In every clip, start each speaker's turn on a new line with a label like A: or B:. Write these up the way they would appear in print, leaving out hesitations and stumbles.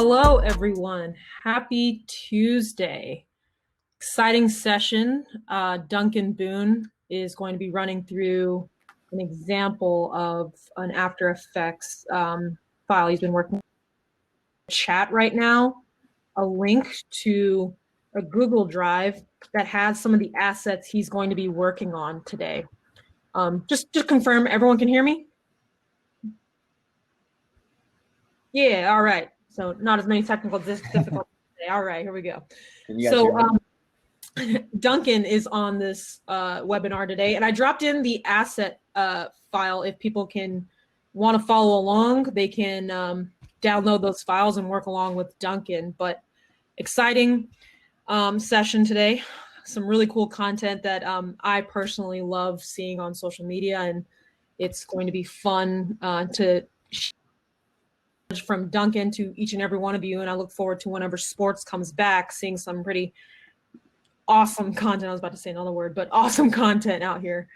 A: Hello, everyone. Happy Tuesday. Exciting session. Duncan Boone is going to be running through an example of an After Effects file. He's been working in chat right now, a link to a Google Drive that has some of the assets he's going to be working on today. Just to confirm, everyone can hear me? Yeah, all right. So not as many technical difficulties today. All right, here we go. So Duncan is on this webinar today, and I dropped in the asset file. If people want to follow along, they can download those files and work along with Duncan. But exciting session today. Some really cool content that I personally love seeing on social media, and it's going to be fun to from Duncan to each and every one of you, and I look forward to whenever sports comes back, seeing some pretty awesome content. I was about to say another word, but awesome content out here.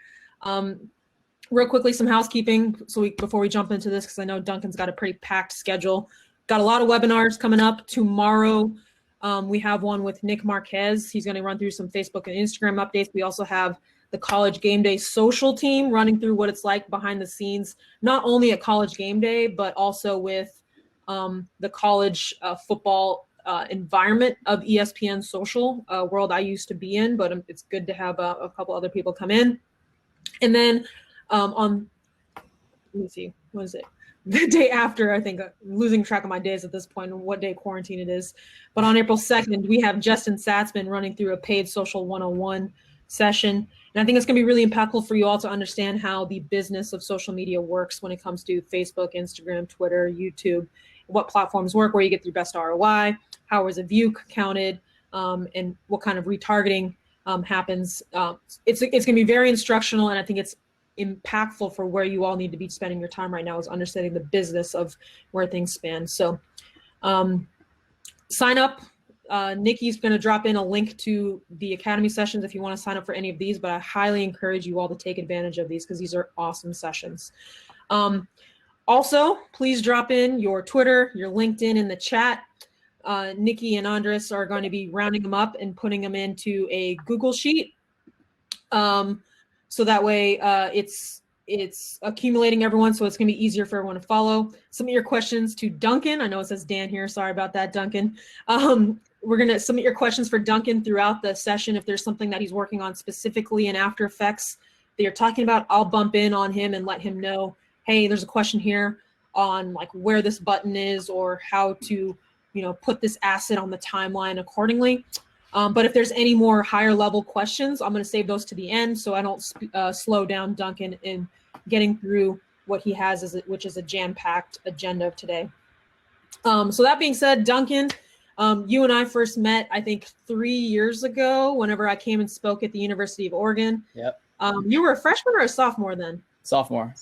A: Real quickly, some housekeeping before we jump into this, because I know Duncan's got a pretty packed schedule. Got a lot of webinars coming up tomorrow. We have one with Nick Marquez. He's going to run through some Facebook and Instagram updates. We also have the College Game Day social team running through what it's like behind the scenes, not only at College Game Day, but also with the college football environment of ESPN social world I used to be in, but it's good to have a couple other people come in. And then let me see, what is it? The day after, I think I'm losing track of my days at this point and what day quarantine it is. But on April 2nd, we have Justin Satzman running through a paid social 101 session. And I think it's going to be really impactful for you all to understand how the business of social media works when it comes to Facebook, Instagram, Twitter, YouTube, what platforms work, where you get your best ROI, how is a view counted, and what kind of retargeting happens. It's going to be very instructional, and I think it's impactful for where you all need to be spending your time right now, is understanding the business of where things span. So sign up. Nikki's going to drop in a link to the Academy sessions if you want to sign up for any of these, but I highly encourage you all to take advantage of these because these are awesome sessions. Also, please drop in your Twitter, your LinkedIn in the chat. Nikki and Andres are going to be rounding them up and putting them into a Google Sheet. So that way it's accumulating everyone, so it's going to be easier for everyone to follow. Submit your questions to Duncan. I know it says Dan here. Sorry about that, Duncan. We're going to submit your questions for Duncan throughout the session. If there's something that he's working on specifically in After Effects that you're talking about, I'll bump in on him and let him know, hey, there's a question here on like where this button is or how to, put this asset on the timeline accordingly. But if there's any more higher level questions, I'm going to save those to the end so I don't slow down Duncan in getting through what he has, which is a jam-packed agenda of today. So that being said, Duncan, you and I first met, I think, 3 years ago whenever I came and spoke at the University of Oregon.
B: Yep.
A: You were a freshman or a sophomore then?
B: Sophomore.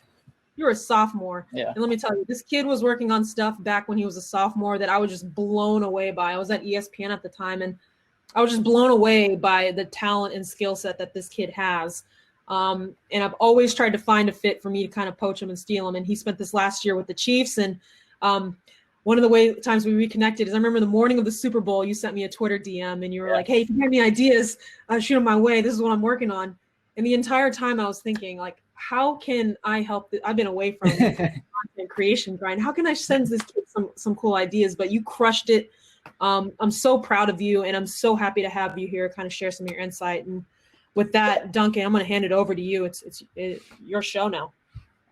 A: You were a sophomore.
B: Yeah.
A: And let me tell you, this kid was working on stuff back when he was a sophomore that I was just blown away by. I was at ESPN at the time, and I was just blown away by the talent and skill set that this kid has. And I've always tried to find a fit for me to kind of poach him and steal him. And he spent this last year with the Chiefs. And one of the times we reconnected is I remember the morning of the Super Bowl, you sent me a Twitter DM and you were like, hey, if you have any ideas, shoot them my way. This is what I'm working on. And the entire time I was thinking, like, how can I help? I've been away from content creation grind. How can I send this kid some cool ideas? But you crushed it. I'm so proud of you, and I'm so happy to have you here, kind of share some of your insight. And with that, Duncan, I'm going to hand it over to you. It's your show now.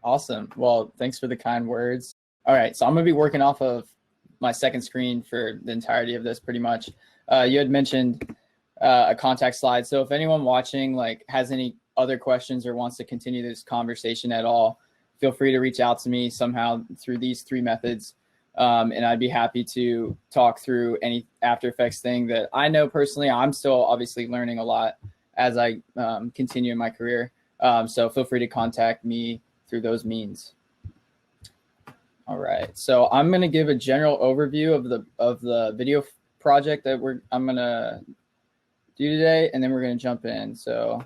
B: Awesome. Well, thanks for the kind words. All right, so I'm going to be working off of my second screen for the entirety of this, pretty much. You had mentioned a contact slide. So if anyone watching has any other questions or wants to continue this conversation at all, feel free to reach out to me somehow through these three methods. And I'd be happy to talk through any After Effects thing that I know personally. I'm still obviously learning a lot as I continue in my career. So feel free to contact me through those means. All right. So I'm going to give a general overview of the video project that I'm going to do today, and then we're going to jump in. So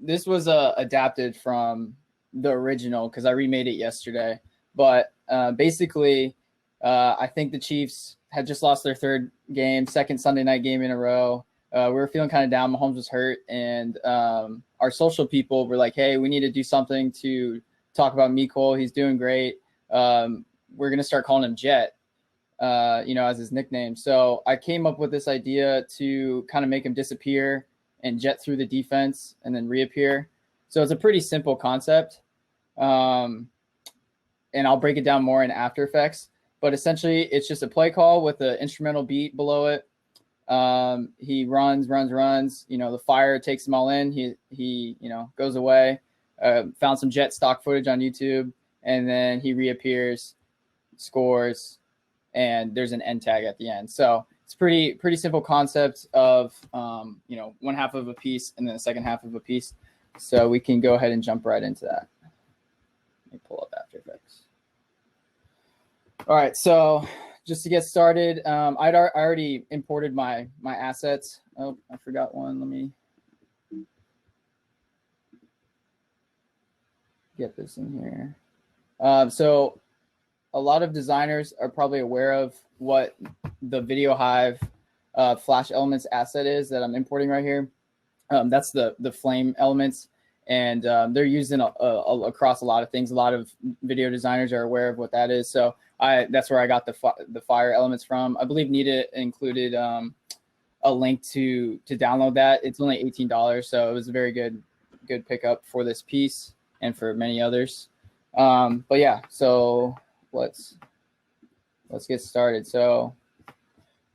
B: this was adapted from the original because I remade it yesterday. But basically, I think the Chiefs had just lost their third game, second Sunday night game in a row. We were feeling kind of down. Mahomes was hurt, and our social people were like, "Hey, we need to do something to talk about Mecole. He's doing great. We're gonna start calling him Jet, as his nickname." So I came up with this idea to kind of make him disappear and jet through the defense and then reappear. So it's a pretty simple concept, and I'll break it down more in After Effects. But essentially, it's just a play call with an instrumental beat below it. He runs. The fire takes them all in. He goes away. Found some jet stock footage on YouTube, and then he reappears, scores, and there's an end tag at the end. So it's pretty simple concept of one half of a piece and then the second half of a piece. So we can go ahead and jump right into that. Let me pull up After Effects. All right, so just to get started, I already imported my assets. Oh, I forgot one. Let me get this in here. So a lot of designers are probably aware of what the Video Hive Flash Elements asset is that I'm importing right here. That's the flame elements, and they're used in across a lot of things. A lot of video designers are aware of what that is. So that's where I got the fire elements from. I believe Nita included a link to download that. It's only $18, so it was a very good pickup for this piece and for many others. But yeah, so let's get started. So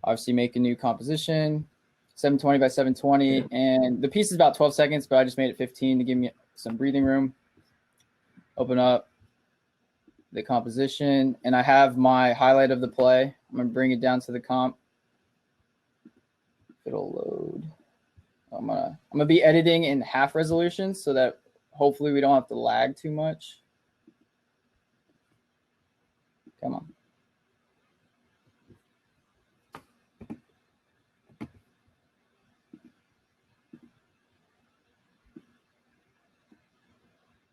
B: obviously make a new composition, 720 by 720, and the piece is about 12 seconds, but I just made it 15 to give me some breathing room. Open up the composition, and I have my highlight of the play. I'm gonna bring it down to the comp. It'll load. I'm gonna be editing in half resolution so that hopefully we don't have to lag too much. Come on.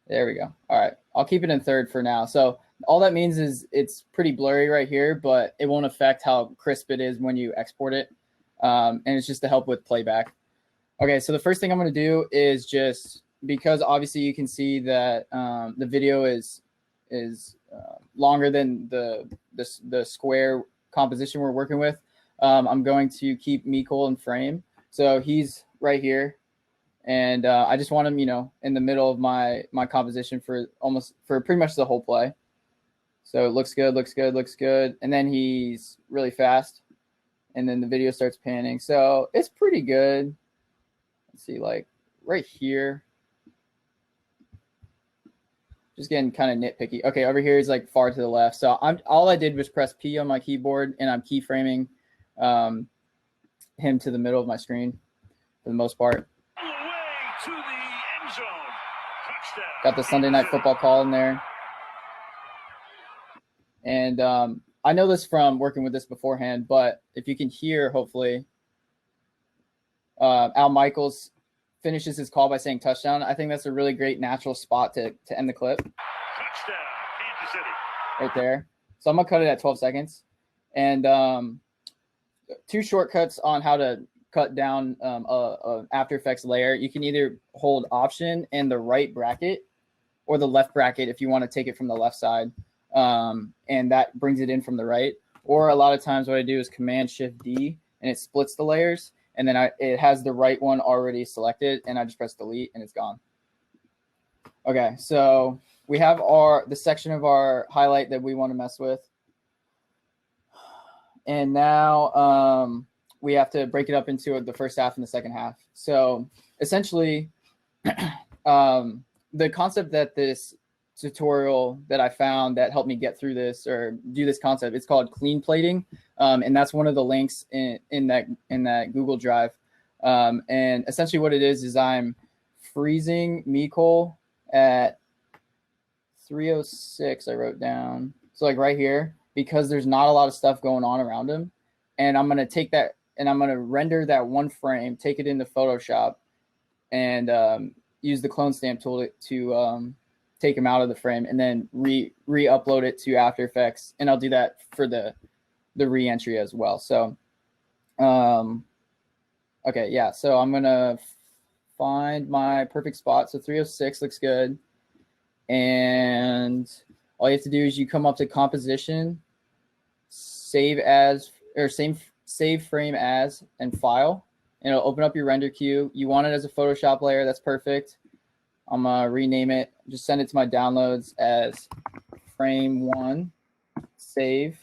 B: There we go. All right, I'll keep it in third for now. So all that means is it's pretty blurry right here, but it won't affect how crisp it is when you export it. And it's just to help with playback. Okay, so the first thing I'm going to do is just, because obviously you can see that the video is longer than the square composition we're working with. I'm going to keep Mecole in frame. So he's right here. And I just want him, in the middle of my composition for pretty much the whole play. So it looks good. And then he's really fast. And then the video starts panning. So it's pretty good. Let's see, like right here. Just getting kind of nitpicky. Okay, over here is like far to the left. So all I did was press P on my keyboard, and I'm keyframing him to the middle of my screen for the most part.
C: To the end zone. Touchdown.
B: Got the Sunday Night Football call in there. And I know this from working with this beforehand, but if you can hear, hopefully, Al Michaels finishes his call by saying touchdown. I think that's a really great natural spot to end the clip.
C: Touchdown, Kansas City.
B: Right there. So I'm going to cut it at 12 seconds. And two shortcuts on how to cut down a After Effects layer. You can either hold Option and the right bracket, or the left bracket if you want to take it from the left side, and that brings it in from the right. Or a lot of times what I do is Command Shift D, and it splits the layers, and then it has the right one already selected, and I just press delete and it's gone. Okay, so we have the section of our highlight that we want to mess with, and now we have to break it up into the first half and the second half. So essentially, the concept that this tutorial that I found that helped me get through this or do this concept, it's called clean plating. And that's one of the links in that Google Drive. And essentially what it is I'm freezing Mecole at 306, I wrote down. So like right here, because there's not a lot of stuff going on around him. And I'm going to take that and I'm going to render that one frame, take it into Photoshop, and use the clone stamp tool to take them out of the frame and then re-upload it to After Effects. And I'll do that for the re-entry as well. So, okay, yeah. So I'm going to find my perfect spot. So 306 looks good. And all you have to do is you come up to composition, save as, or save frame as, and file. And it'll open up your render queue. You want it as a Photoshop layer. That's perfect. I'm going to rename it. Just send it to my downloads as frame 1. Save.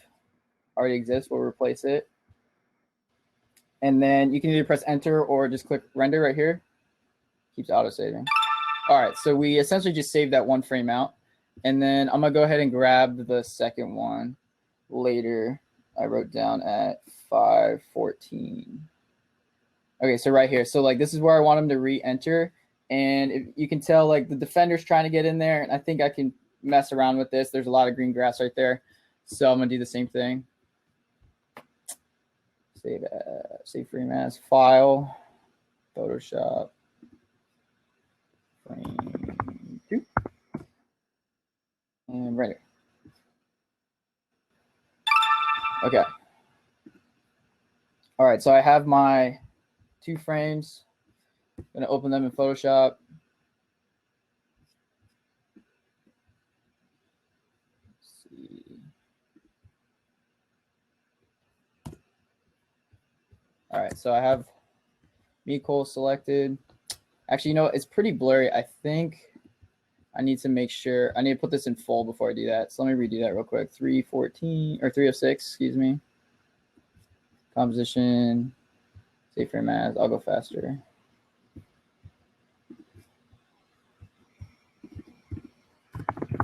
B: Already exists. We'll replace it. And then you can either press enter or just click render right here. Keeps auto-saving. All right. So we essentially just saved that one frame out. And then I'm going to go ahead and grab the second one later. I wrote down at 5:14. Okay, so right here. So like this is where I want him to re-enter. And if you can tell like the defender's trying to get in there. And I think I can mess around with this. There's a lot of green grass right there. So I'm going to do the same thing. Save frame as, file, Photoshop, frame 2. And render. Okay. All right, so I have my 2 frames. I'm going to open them in Photoshop. Let's see. All right, so I have Mecole selected. Actually, you know what? It's pretty blurry. I think I need to make sure. I need to put this in full before I do that. So let me redo that real quick. 314 or 306, excuse me. Composition, save frame as. I'll go faster.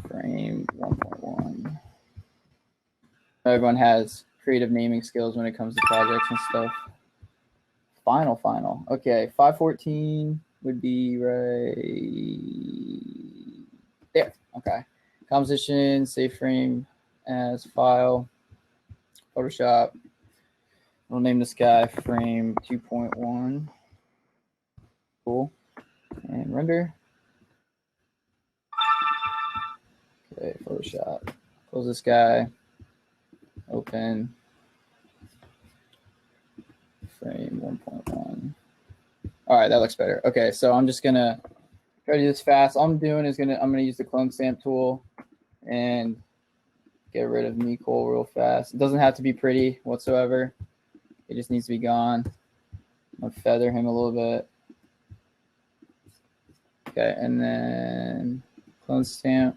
B: Frame 1.1. Everyone has creative naming skills when it comes to projects and stuff. Final. Okay, 514 would be right there. Okay. Composition, save frame as, file, Photoshop. We'll name this guy frame 2.1. Cool. And render. Okay, Photoshop. Close this guy. Open. Frame 1.1. All right, that looks better. Okay, so I'm just gonna try to do this fast. All I'm doing is I'm gonna use the clone stamp tool and get rid of Mecole real fast. It doesn't have to be pretty whatsoever. It just needs to be gone. I'm gonna feather him a little bit. Okay, and then clone stamp.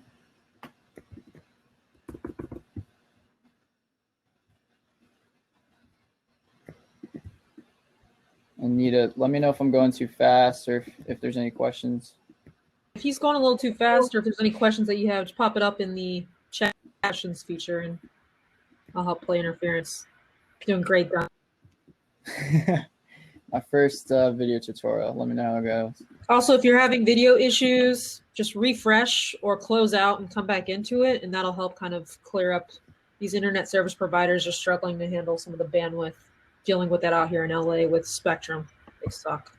B: And let me know if I'm going too fast or if there's any questions.
A: If he's going a little too fast or if there's any questions that you have, just pop it up in the chat questions feature and I'll help play interference. You're doing great, Don.
B: My first video tutorial. Let me know how it goes.
A: Also, if you're having video issues, just refresh or close out and come back into it, and that'll help kind of clear up. These internet service providers are struggling to handle some of the bandwidth, dealing with that out here in LA with Spectrum. They suck.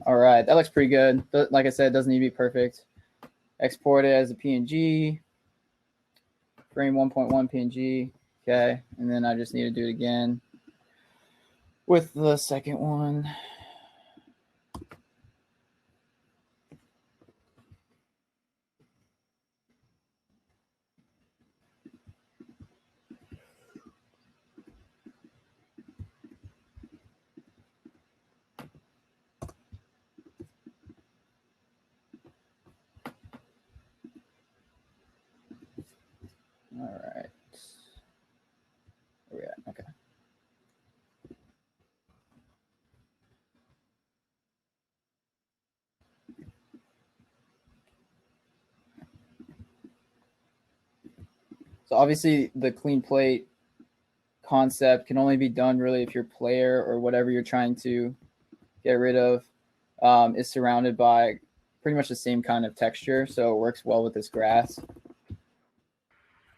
B: All right, that looks pretty good. Like I said, it doesn't need to be perfect. Export it as a PNG. Frame 1.1 PNG. Okay, and then I just need to do it again with the second one. All right. Where we at? Okay. So obviously the clean plate concept can only be done really if your player or whatever you're trying to get rid of is surrounded by pretty much the same kind of texture. So it works well with this grass.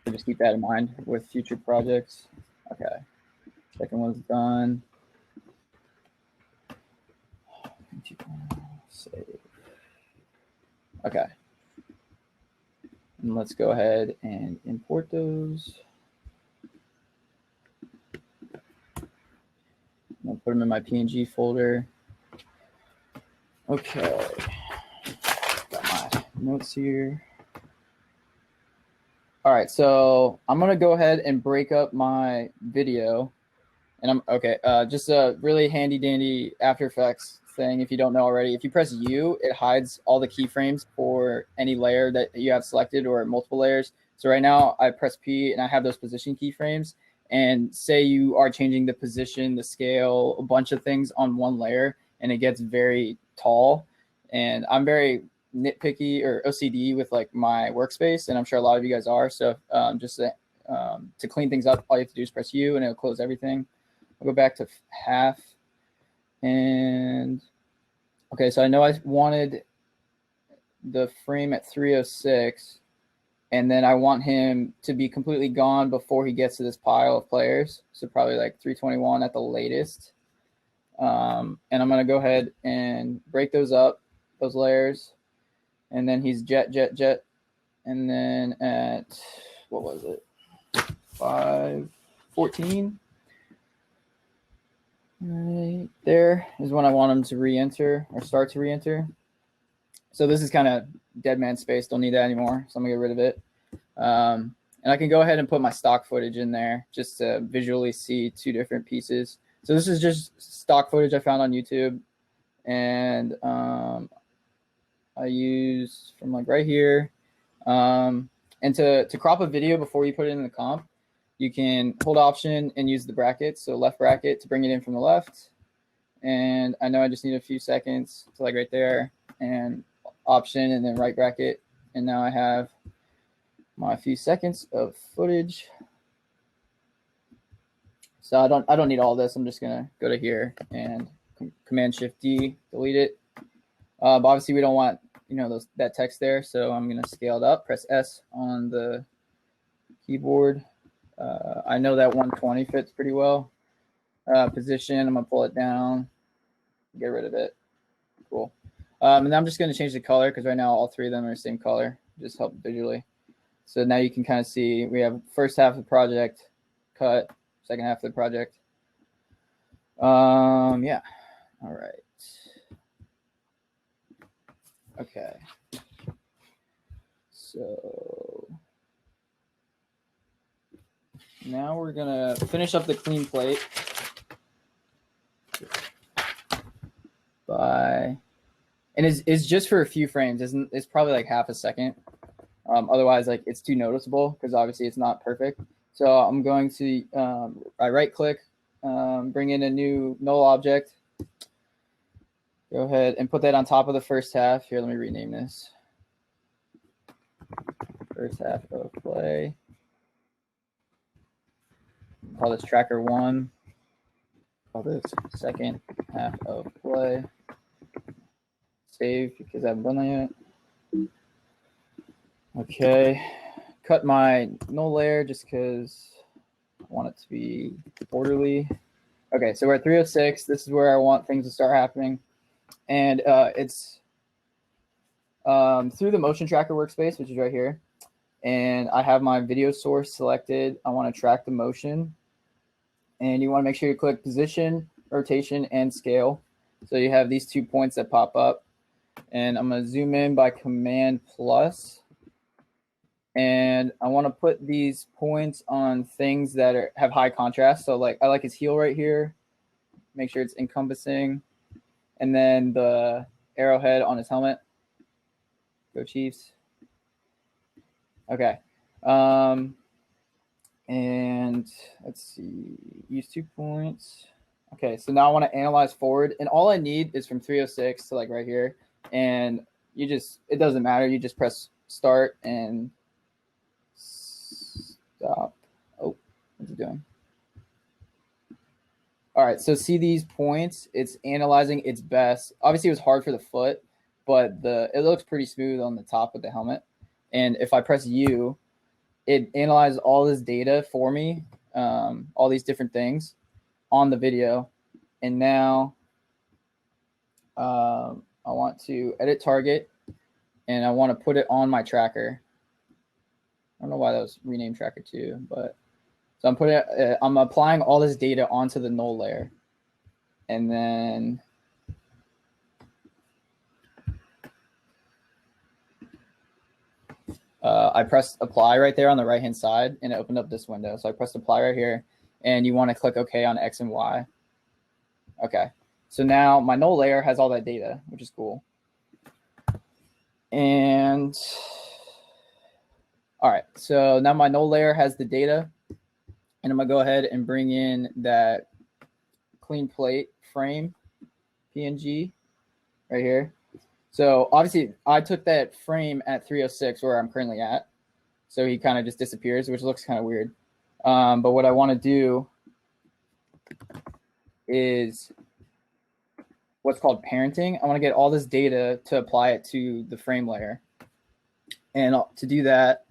B: So just keep that in mind with future projects. Okay. Second one's done. Save. Okay. And let's go ahead and import those. I'll put them in my PNG folder. Okay. Got my notes here. All right, so I'm gonna go ahead and break up my video, and I'm okay. Just a really handy dandy After Effects thing. If you don't know already, if you press U, it hides all the keyframes for any layer that you have selected or multiple layers. So right now I press P and I have those position keyframes. And say you are changing the position, the scale, a bunch of things on one layer, and it gets very tall. And I'm very nitpicky or OCD with like my workspace, and I'm sure a lot of you guys are. So just to clean things up, all you have to do is press U and it'll close everything. I'll go back to half. And okay, so I know I wanted the frame at 306, and then I want him to be completely gone before he gets to this pile of players. So probably like 321 at the latest. And I'm going to go ahead and break those up, those layers. And then he's jet. And then at, what was it? 514. Right there is when I want him to re-enter or start to re-enter. So this is kind of dead man space. Don't need that anymore. So I'm gonna get rid of it. And I can go ahead and put my stock footage in there just to visually see two different pieces. So this is just stock footage I found on YouTube. And I use from like right here. And to crop a video before you put it in the comp, you can hold Option and use the brackets. So left bracket to bring it in from the left. And I know I just need a few seconds to like right there, and Option and then right bracket. And now I have my few seconds of footage. So I don't need all this. I'm just gonna go to here and Command Shift D, delete it. But obviously we don't want that text there, so I'm gonna scale it up. Press S on the keyboard. I know that 120 fits pretty well. Position, I'm gonna pull it down, get rid of it. Cool. And then I'm just gonna change the color because right now all three of them are the same color. Just help visually. So now you can kind of see we have first half of the project cut, second half of the project. Yeah. All right. Okay. So now we're gonna finish up the clean plate by, and it's just for a few frames. It's probably like half a second. Otherwise, like it's too noticeable because obviously it's not perfect. So I'm going to I right click, bring in a new null object. Go ahead and put that on top of the first half. Here, let me rename this. First half of play. Call this tracker 1. Call this second half of play. Save because I haven't done that yet. Okay. Cut my null layer just because I want it to be orderly. Okay, so we're at 306. This is where I want things to start happening. And it's through the motion tracker workspace, which is right here. And I have my video source selected. I want to track the motion. And you want to make sure you click position, rotation, and scale. So you have these 2 points that pop up. And I'm going to zoom in by Command plus. And I want to put these points on things that have high contrast. So like I like his heel right here. Make sure it's encompassing. And then the arrowhead on his helmet. Go Chiefs. Okay. And let's see, use 2 points. Okay, so now I want to analyze forward. And all I need is from 306 to like right here. And it doesn't matter. You just press start and stop. Oh, what's it doing? All right, so see these points? It's analyzing its best. Obviously, it was hard for the foot, but it looks pretty smooth on the top of the helmet. And if I press U, it analyzes all this data for me, all these different things on the video. And now I want to edit target, and I want to put it on my tracker. I don't know why that was renamed tracker 2, but so I'm applying all this data onto the null layer, and then I pressed apply right there on the right hand side, and it opened up this window. So I pressed apply right here, and you want to click OK on X and Y. Okay, so now my null layer has all that data, which is cool. And all right, so now my null layer has the data, and I'm gonna go ahead and bring in that clean plate frame PNG right here. So obviously I took that frame at 306 where I'm currently at. So he kind of just disappears, which looks kind of weird. But what I want to do is what's called parenting. I want to get all this data to apply it to the frame layer. And to do that,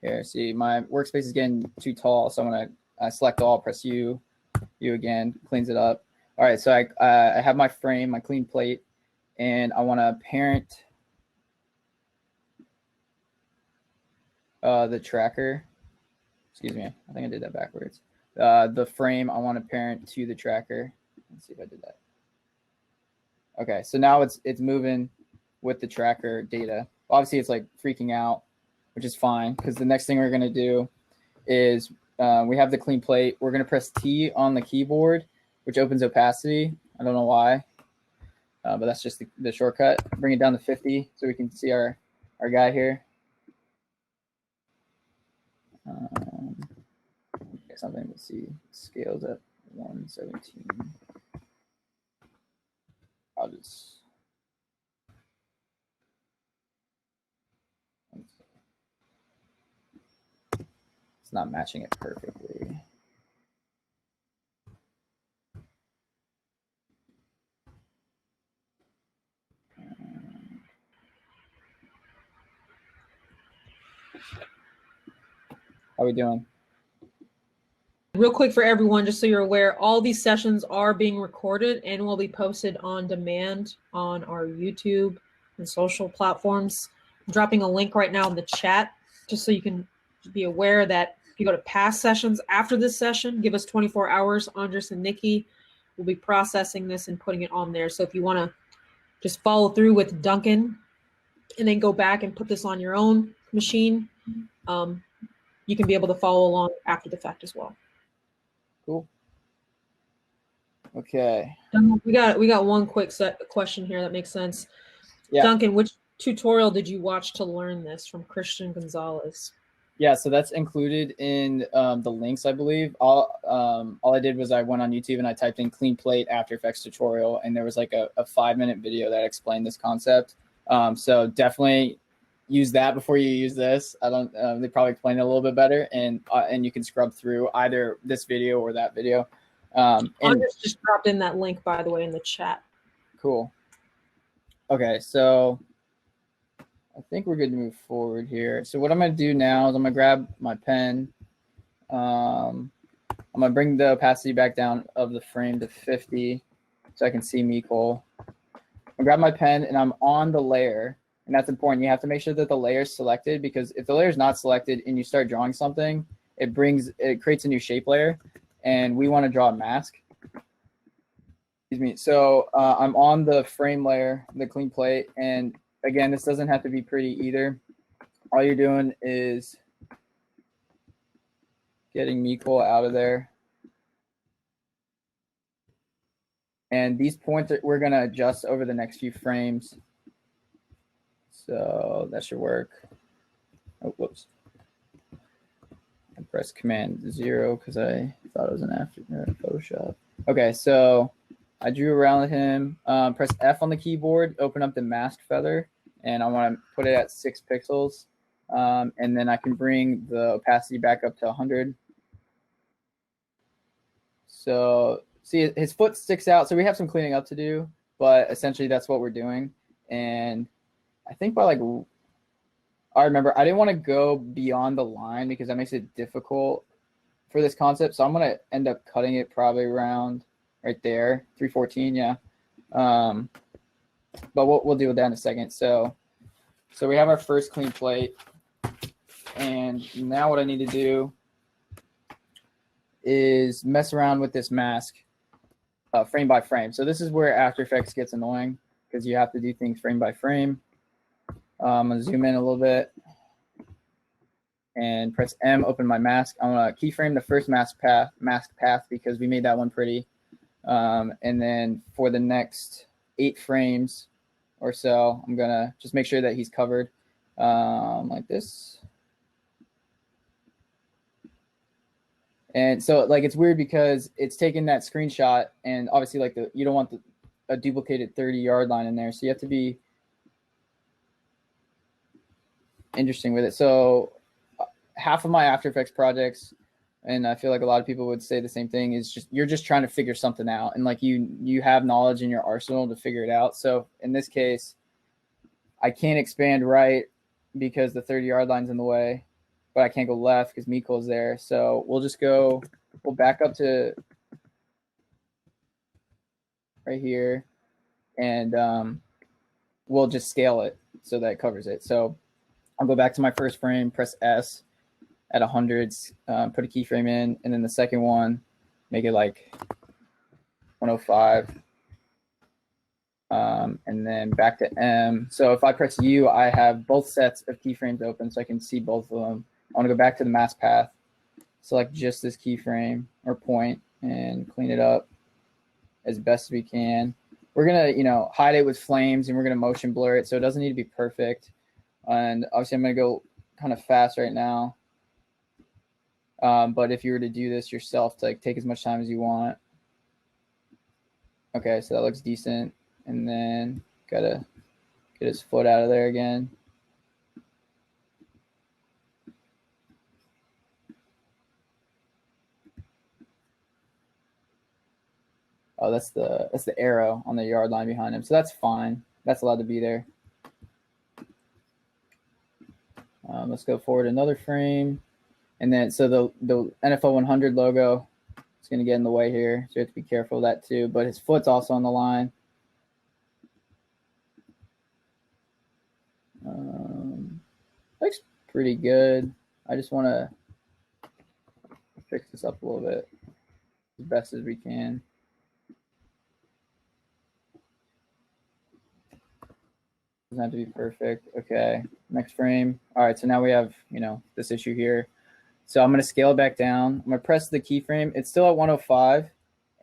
B: here, see, my workspace is getting too tall. So I'm going to select all, press U again, cleans it up. All right, so I have my frame, my clean plate, and I want to parent the tracker. Excuse me, I think I did that backwards. The frame, I want to parent to the tracker. Let's see if I did that. Okay, so now it's moving with the tracker data. Obviously, it's like freaking out, which is fine, because the next thing we're going to do is we have the clean plate. We're going to press T on the keyboard, which opens opacity. I don't know why, but that's just the shortcut. Bring it down to 50 so we can see our guy here. Something, let's see, scales at 117. I'll just, it's not matching it perfectly. How are we doing?
A: Real quick for everyone, just so you're aware, all these sessions are being recorded and will be posted on demand on our YouTube and social platforms. I'm dropping a link right now in the chat, just so you can be aware that if you go to past sessions after this session, give us 24 hours. Andres and Nikki will be processing this and putting it on there. So if you want to just follow through with Duncan and then go back and put this on your own machine, you can be able to follow along after the fact as well.
B: Cool. Okay.
A: We got one quick question here that makes sense.
B: Yeah.
A: Duncan, which tutorial did you watch to learn this from Christian Gonzalez?
B: Yeah, so that's included in the links, I believe. All I did was I went on YouTube and I typed in clean plate After Effects tutorial, and there was like a 5-minute video that explained this concept. So definitely use that before you use this. I don't. They probably explained it a little bit better, and you can scrub through either this video or that video.
A: Andres just dropped in that link, by the way, in the chat.
B: Cool. Okay, so I think we're good to move forward here. So what I'm going to do now is I'm going to grab my pen. I'm going to bring the opacity back down of the frame to 50 so I can see Mecole. I grab my pen and I'm on the layer. And that's important. You have to make sure that the layer is selected, because if the layer is not selected and you start drawing something, it creates a new shape layer, and we want to draw a mask. Excuse me. So I'm on the frame layer, the clean plate, and again, this doesn't have to be pretty either. All you're doing is getting Mecole out of there. And these points we're going to adjust over the next few frames. So that should work. Oh, whoops. I pressed Command 0 because I thought it was an after Photoshop. Okay, so I drew around him. Press F on the keyboard, open up the mask feather, and I want to put it at 6 pixels. And then I can bring the opacity back up to 100. So see, his foot sticks out. So we have some cleaning up to do, but essentially that's what we're doing. And I think by like, I remember I didn't want to go beyond the line because that makes it difficult for this concept. So I'm going to end up cutting it probably around right there, 314. Yeah. but we'll deal with that in a second. So we have our first clean plate, and now what I need to do is mess around with this mask frame by frame. So this is where After Effects gets annoying because you have to do things frame by frame. I'm gonna zoom in a little bit and press M, open my mask. I'm gonna keyframe the first mask path because we made that one pretty. And then for the next 8 frames or so, I'm gonna just make sure that he's covered like this. And so like it's weird because it's taking that screenshot, and obviously like you don't want a duplicated 30-yard line in there, so you have to be interesting with it. So half of my After Effects projects, and I feel like a lot of people would say the same thing, is just you're just trying to figure something out, and like you have knowledge in your arsenal to figure it out. So in this case, I can't expand right because the 30-yard line's in the way, but I can't go left because Mecole's there. So we'll back up to right here, and we'll just scale it so that it covers it. So I'll go back to my first frame, press S at 100s, put a keyframe in, and then the second one, make it like 105, and then back to M. So if I press U, I have both sets of keyframes open, so I can see both of them. I want to go back to the mask path, select just this keyframe or point, and clean it up as best as we can. We're gonna, hide it with flames, and we're gonna motion blur it, so it doesn't need to be perfect. And obviously, I'm gonna go kind of fast right now. But if you were to do this yourself, to like take as much time as you want. Okay, so that looks decent. And then gotta get his foot out of there again. Oh, that's the arrow on the yard line behind him. So that's fine. That's allowed to be there. Let's go forward another frame. And then, so the NFL 100 logo is going to get in the way here. So you have to be careful of that too. But his foot's also on the line. Looks pretty good. I just want to fix this up a little bit as best as we can. Doesn't have to be perfect. Okay, next frame. All right, so now we have, this issue here. So I'm going to scale it back down. I'm going to press the keyframe. It's still at 105,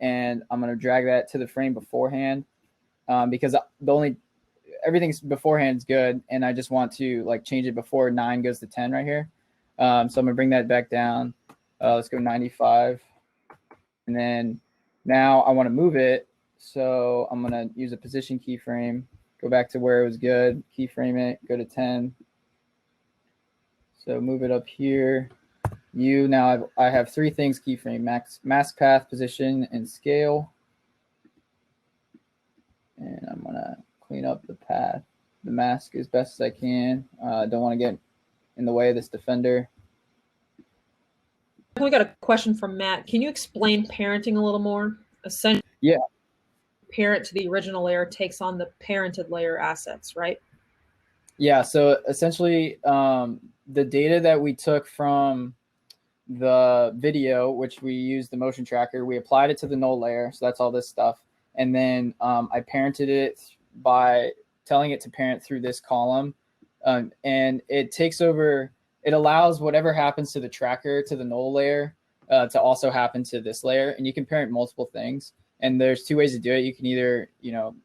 B: and I'm going to drag that to the frame beforehand because everything's beforehand is good, and I just want to like change it before 9 goes to 10 right here. So I'm going to bring that back down. Let's go 95. And then now I want to move it. So I'm going to use a position keyframe, go back to where it was good, keyframe it, go to 10. So move it up here. Now I have 3 things keyframe: mask path, position, and scale. And I'm going to clean up the path, the mask as best as I can. Don't want to get in the way of this defender.
A: We got a question from Matt. Can you explain parenting a little more? Essentially,
B: yeah,
A: parent to the original layer takes on the parented layer assets, right?
B: Yeah. So essentially, the data that we took from the video, which we used the motion tracker, we applied it to the null layer. So that's all this stuff. And then I parented it by telling it to parent through this column. And it takes over, it allows whatever happens to the tracker to the null layer to also happen to this layer. And you can parent multiple things. And there's 2 ways to do it. You can either,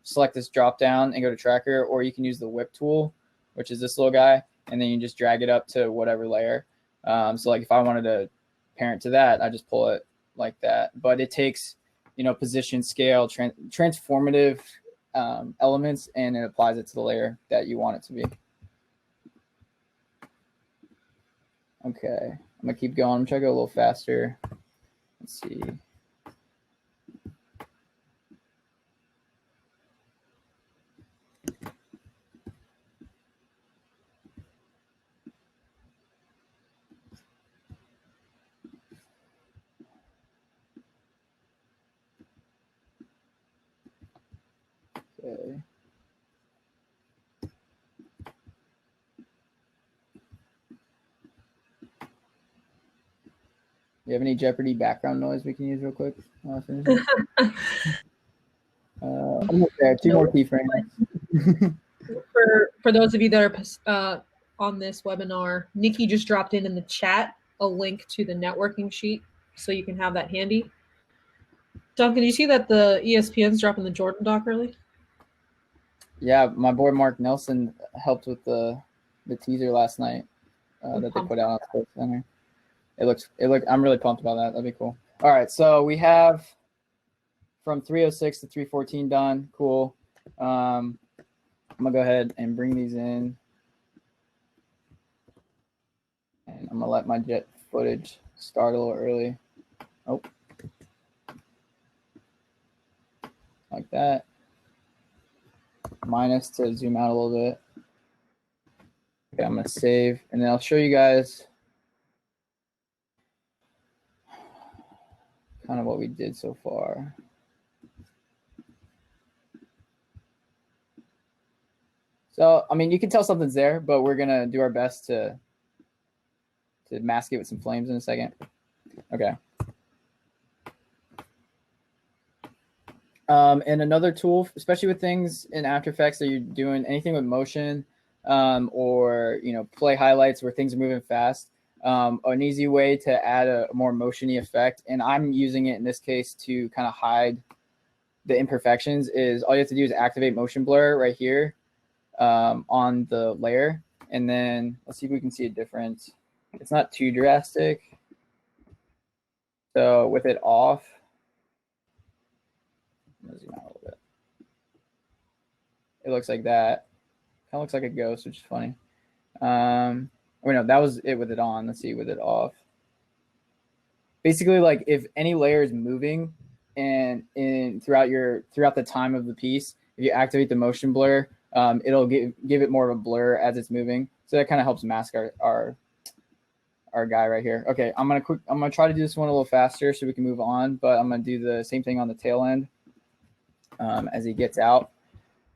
B: select this drop down and go to tracker, or you can use the whip tool, which is this little guy. And then you just drag it up to whatever layer. So like if I wanted to parent to that, I just pull it like that. But it takes, position, scale, transformative elements, and it applies it to the layer that you want it to be. Okay, I'm gonna keep going. I'm trying to go a little faster. Let's see. Okay. you have any Jeopardy background noise we can use real quick? Almost there. 2 more keyframes.
A: For those of you that are on this webinar, Nikki just dropped in the chat a link to the networking sheet, so you can have that handy. Duncan, do you see that the ESPN's dropping the Jordan doc early?
B: Yeah, my boy Mark Nelson helped with the teaser last night that they put out on Sports Center. I'm really pumped about that. That'd be cool. All right, so we have from 306 to 314 done. Cool. I'm gonna go ahead and bring these in, and I'm gonna let my jet footage start a little early. Oh, like that. Minus to zoom out a little bit. Okay, I'm gonna save, and then I'll show you guys kind of what we did so far. So, I mean, you can tell something's there, but we're gonna do our best to mask it with some flames in a second. Okay. And another tool, especially with things in After Effects that you're doing anything with motion, or play highlights where things are moving fast. An easy way to add a more motiony effect, and I'm using it in this case to kind of hide the imperfections, is all you have to do is activate motion blur right here on the layer, and then let's see if we can see a difference. It's not too drastic. So with it off, I'm gonna zoom out a little bit. It looks like that. Kind of looks like a ghost, which is funny. Wait, no, that was it with it on. Let's see with it off. Basically, like if any layer is moving and throughout the time of the piece, if you activate the motion blur, it'll give it more of a blur as it's moving. So that kind of helps mask our guy right here. Okay, I'm gonna try to do this one a little faster so we can move on, but I'm gonna do the same thing on the tail end as he gets out.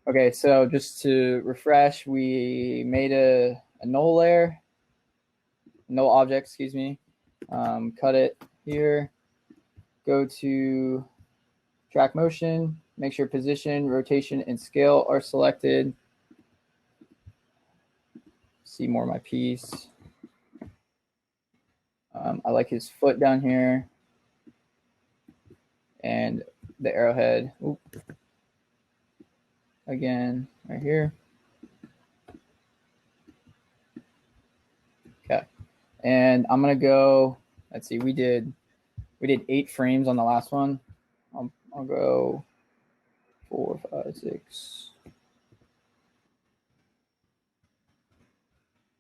B: Okay, so just to refresh, we made a null layer, null object, excuse me. Cut it here, go to track motion, make sure position, rotation, and scale are selected. See more of my piece. I like his foot down here and the arrowhead. Oop. Again, right here. Okay, and I'm gonna go. Let's see, we did 8 frames on the last one. I'll go 4, 5, 6.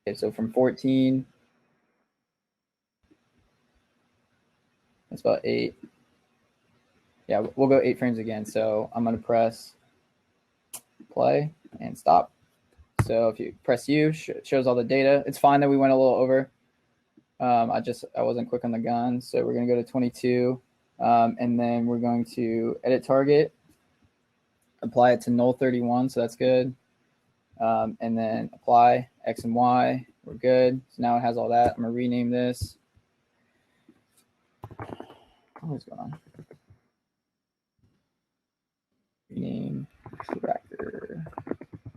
B: Okay, so from 14, that's about 8. Yeah, we'll go 8 frames again. So I'm gonna press play and stop. So if you press U, it shows all the data. It's fine that we went a little over. I wasn't quick on the gun. So we're gonna go to 22, and then we're going to edit target, apply it to null 31. So that's good. And then apply X and Y. We're good. So now it has all that. I'm gonna rename this. What's going on? Rename tracker.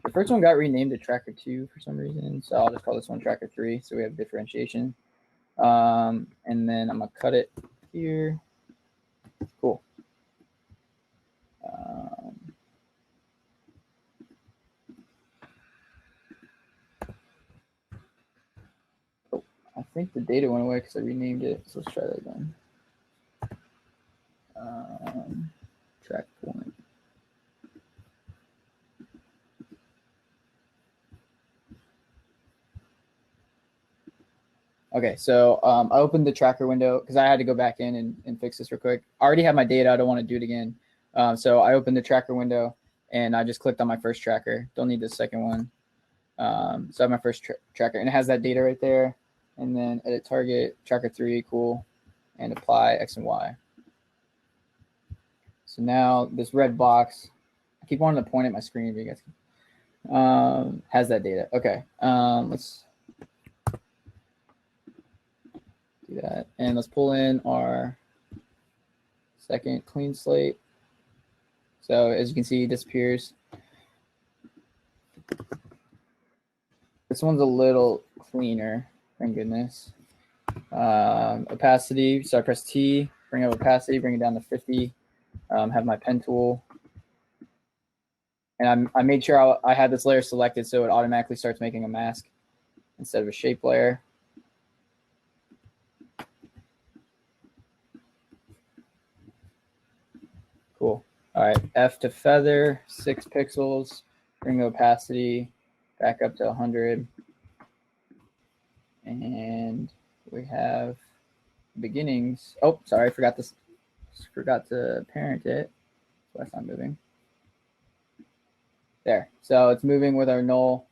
B: The first one got renamed to tracker 2 for some reason, so I'll just call this one tracker 3 so we have differentiation. And then I'm gonna cut it here. Cool. Oh, I think the data went away because I renamed it, so let's try that again. Track point. Okay, so I opened the tracker window because I had to go back in and fix this real quick. I already have my data. I don't want to do it again. So I opened the tracker window and I just clicked on my first tracker. Don't need the second one. So I have my first tracker and it has that data right there. And then edit target, tracker 3, cool. And apply X and Y. So now this red box, I keep wanting to point at my screen if you guys can, has that data. Okay, let's Do that. And let's pull in our second clean slate. So as you can see, it disappears. This one's a little cleaner, thank goodness. Opacity, so I press T, bring up opacity, bring it down to 50, have my pen tool. And I made sure I had this layer selected so it automatically starts making a mask instead of a shape layer. Cool. All right, F to feather, 6 pixels, bring the opacity back up to 100. And we have beginnings. Oh, sorry, forgot to parent it. That's why it's not moving. There. So it's moving with our null,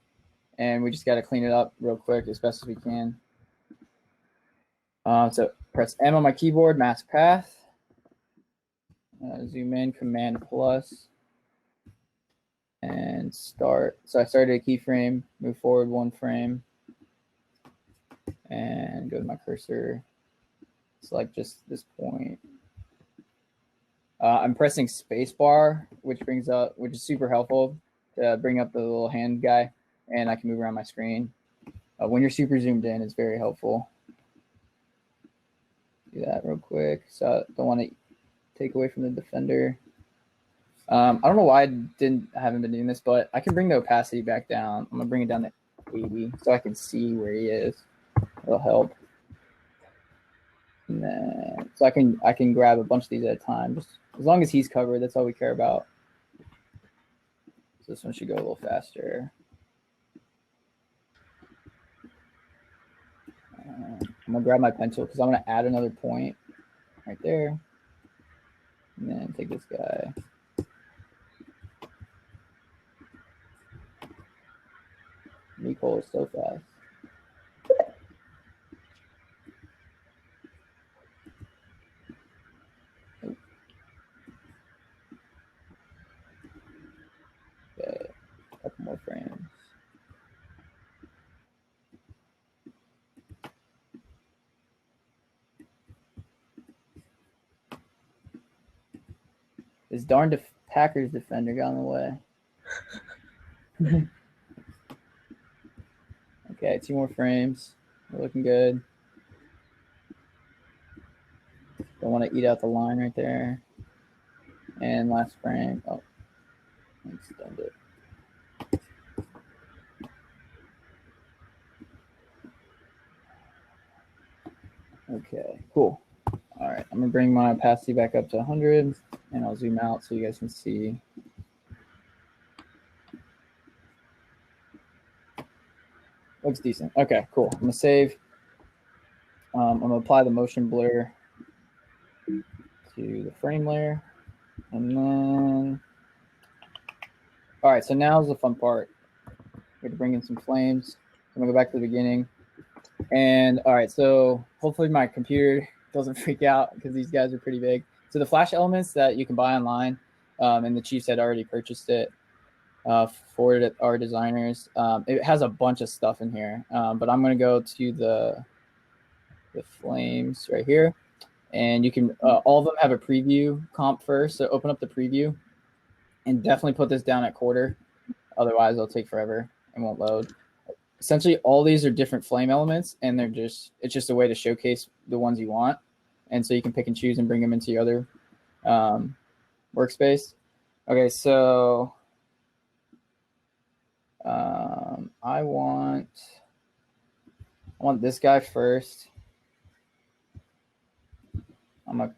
B: and we just got to clean it up real quick as best as we can. So press M on my keyboard, mask path. Zoom in, Command plus, and start. So I started a keyframe, move forward 1 frame, and go to my cursor. Select just this point. I'm pressing spacebar, which is super helpful to bring up the little hand guy, and I can move around my screen. When you're super zoomed in, it's very helpful. Do that real quick. So I don't want to take away from the defender. I don't know why I haven't been doing this, but I can bring the opacity back down. I'm gonna bring it down to 80 so I can see where he is. It'll help. And then, so I can grab a bunch of these at a time. Just as long as he's covered, that's all we care about. So this one should go a little faster. I'm gonna grab my pencil because I'm gonna add another point right there. And then take this guy. Mecole is so fast. Okay, a couple more frames. This darn Packers defender got in the way. Okay, 2 more frames. We're looking good. Don't want to eat out the line right there. And last frame. Oh, I stunned it. Okay, cool. All right, I'm gonna bring my opacity back up to 100, and I'll zoom out so you guys can see. Looks decent. Okay, cool. I'm gonna save. I'm gonna apply the motion blur to the frame layer, and then, all right. So now's the fun part. We're gonna bring in some flames. I'm gonna go back to the beginning, and all right. So hopefully my computer doesn't freak out because these guys are pretty big. So the flash elements that you can buy online, and the Chiefs had already purchased it for our designers. It has a bunch of stuff in here, but I'm going to go to the flames right here, and you can all of them have a preview comp first. So open up the preview, and definitely put this down at quarter. Otherwise, it'll take forever and won't load. Essentially, all these are different flame elements, and it's just a way to showcase the ones you want. And so you can pick and choose and bring them into your other workspace. Okay, so I want this guy first. I'm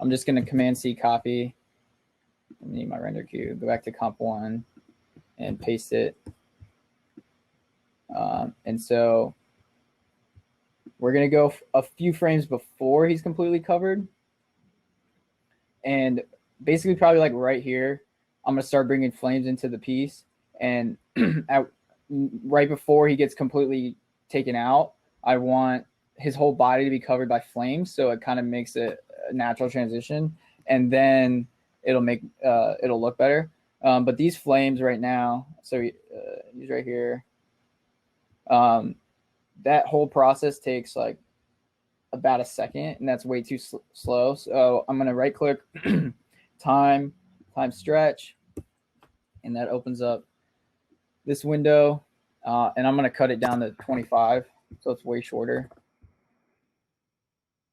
B: just gonna Command C copy. I need my render queue. Go back to comp 1 and paste it. And so we're going to go a few frames before he's completely covered. And basically probably like right here, I'm going to start bringing flames into the piece. And right before he gets completely taken out, I want his whole body to be covered by flames. So it kind of makes it a natural transition. And then it'll look better. But these flames right now, so he's right here. that whole process takes like about a second, and that's way too slow. So I'm going to right click time stretch, and that opens up this window, and I'm going to cut it down to 25, so it's way shorter.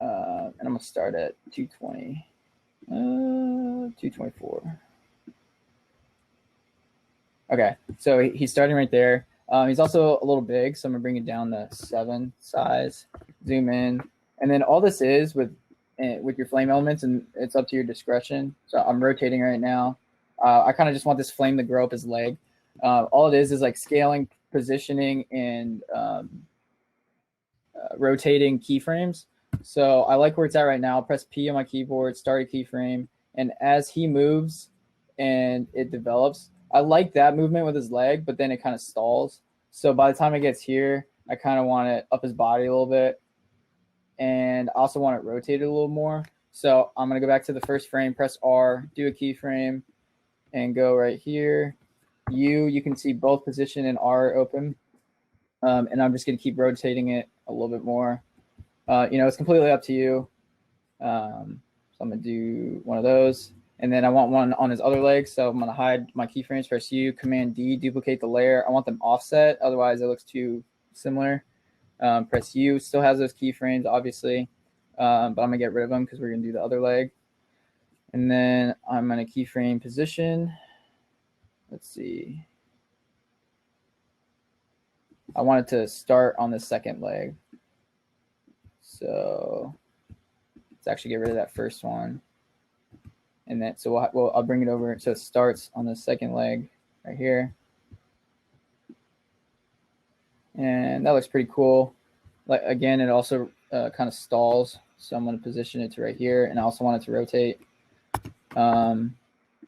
B: And I'm going to start at 220, 224. Okay, so he's starting right there. He's also a little big, so I'm going to bring it down to 7 size, zoom in. And then all this is with your flame elements, and it's up to your discretion. So I'm rotating right now. I kind of just want this flame to grow up his leg. All it is like scaling, positioning, and rotating keyframes. So I like where it's at right now. I'll press P on my keyboard, start a keyframe, and as he moves and it develops, I like that movement with his leg, but then it kind of stalls. So by the time it gets here, I kind of want it up his body a little bit, and I also want it rotated a little more. So I'm going to go back to the first frame, press R, do a keyframe, and go right here. You can see both position and R open, and I'm just going to keep rotating it a little bit more. It's completely up to you. So I'm going to do one of those. And then I want one on his other leg. So I'm going to hide my keyframes, press U, Command D, duplicate the layer. I want them offset. Otherwise, it looks too similar. Press U, still has those keyframes, obviously. But I'm going to get rid of them because we're going to do the other leg. And then I'm going to keyframe position. Let's see. I want it to start on the second leg. So let's actually get rid of that first one. And then, so I'll bring it over. So it starts on the second leg right here. And that looks pretty cool. Like, again, it also kind of stalls. So I'm going to position it to right here. And I also want it to rotate.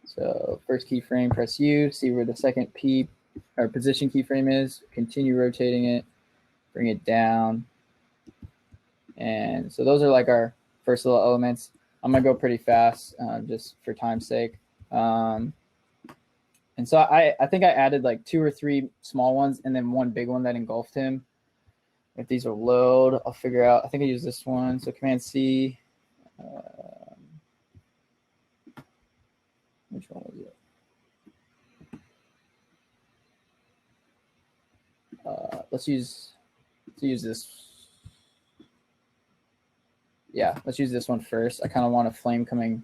B: So first keyframe, press U, see where the second P or position keyframe is. Continue rotating it, bring it down. And so those are like our first little elements. I'm going to go pretty fast just for time's sake. And so I think I added like 2 or 3 small ones and then one big one that engulfed him. If these will load, I'll figure out. I think I use this one. So Command C. Which one was it? Let's use this. Yeah, let's use this one first. I kind of want a flame coming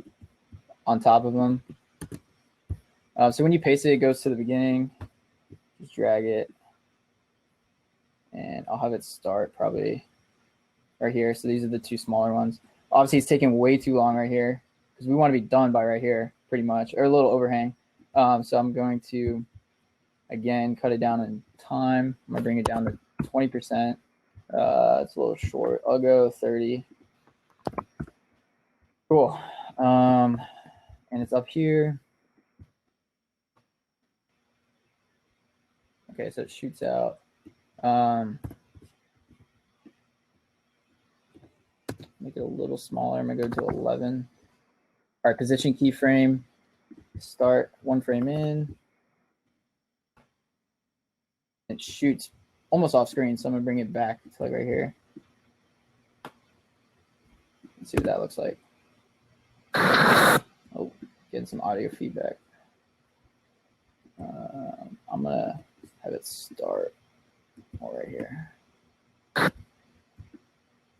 B: on top of them. So when you paste it, it goes to the beginning. Just drag it. And I'll have it start probably right here. So these are the 2 smaller ones. Obviously, it's taking way too long right here because we want to be done by right here pretty much, or a little overhang. So I'm going to, again, cut it down in time. I'm going to bring it down to 20%. It's a little short. I'll go 30. Cool. And it's up here. Okay, so it shoots out. Make it a little smaller. I'm gonna go to 11. All right, position keyframe. Start 1 frame in. It shoots almost off screen, so I'm gonna bring it back to like right here. Let's see what that looks like. Oh, getting some audio feedback. I'm gonna have it start right here.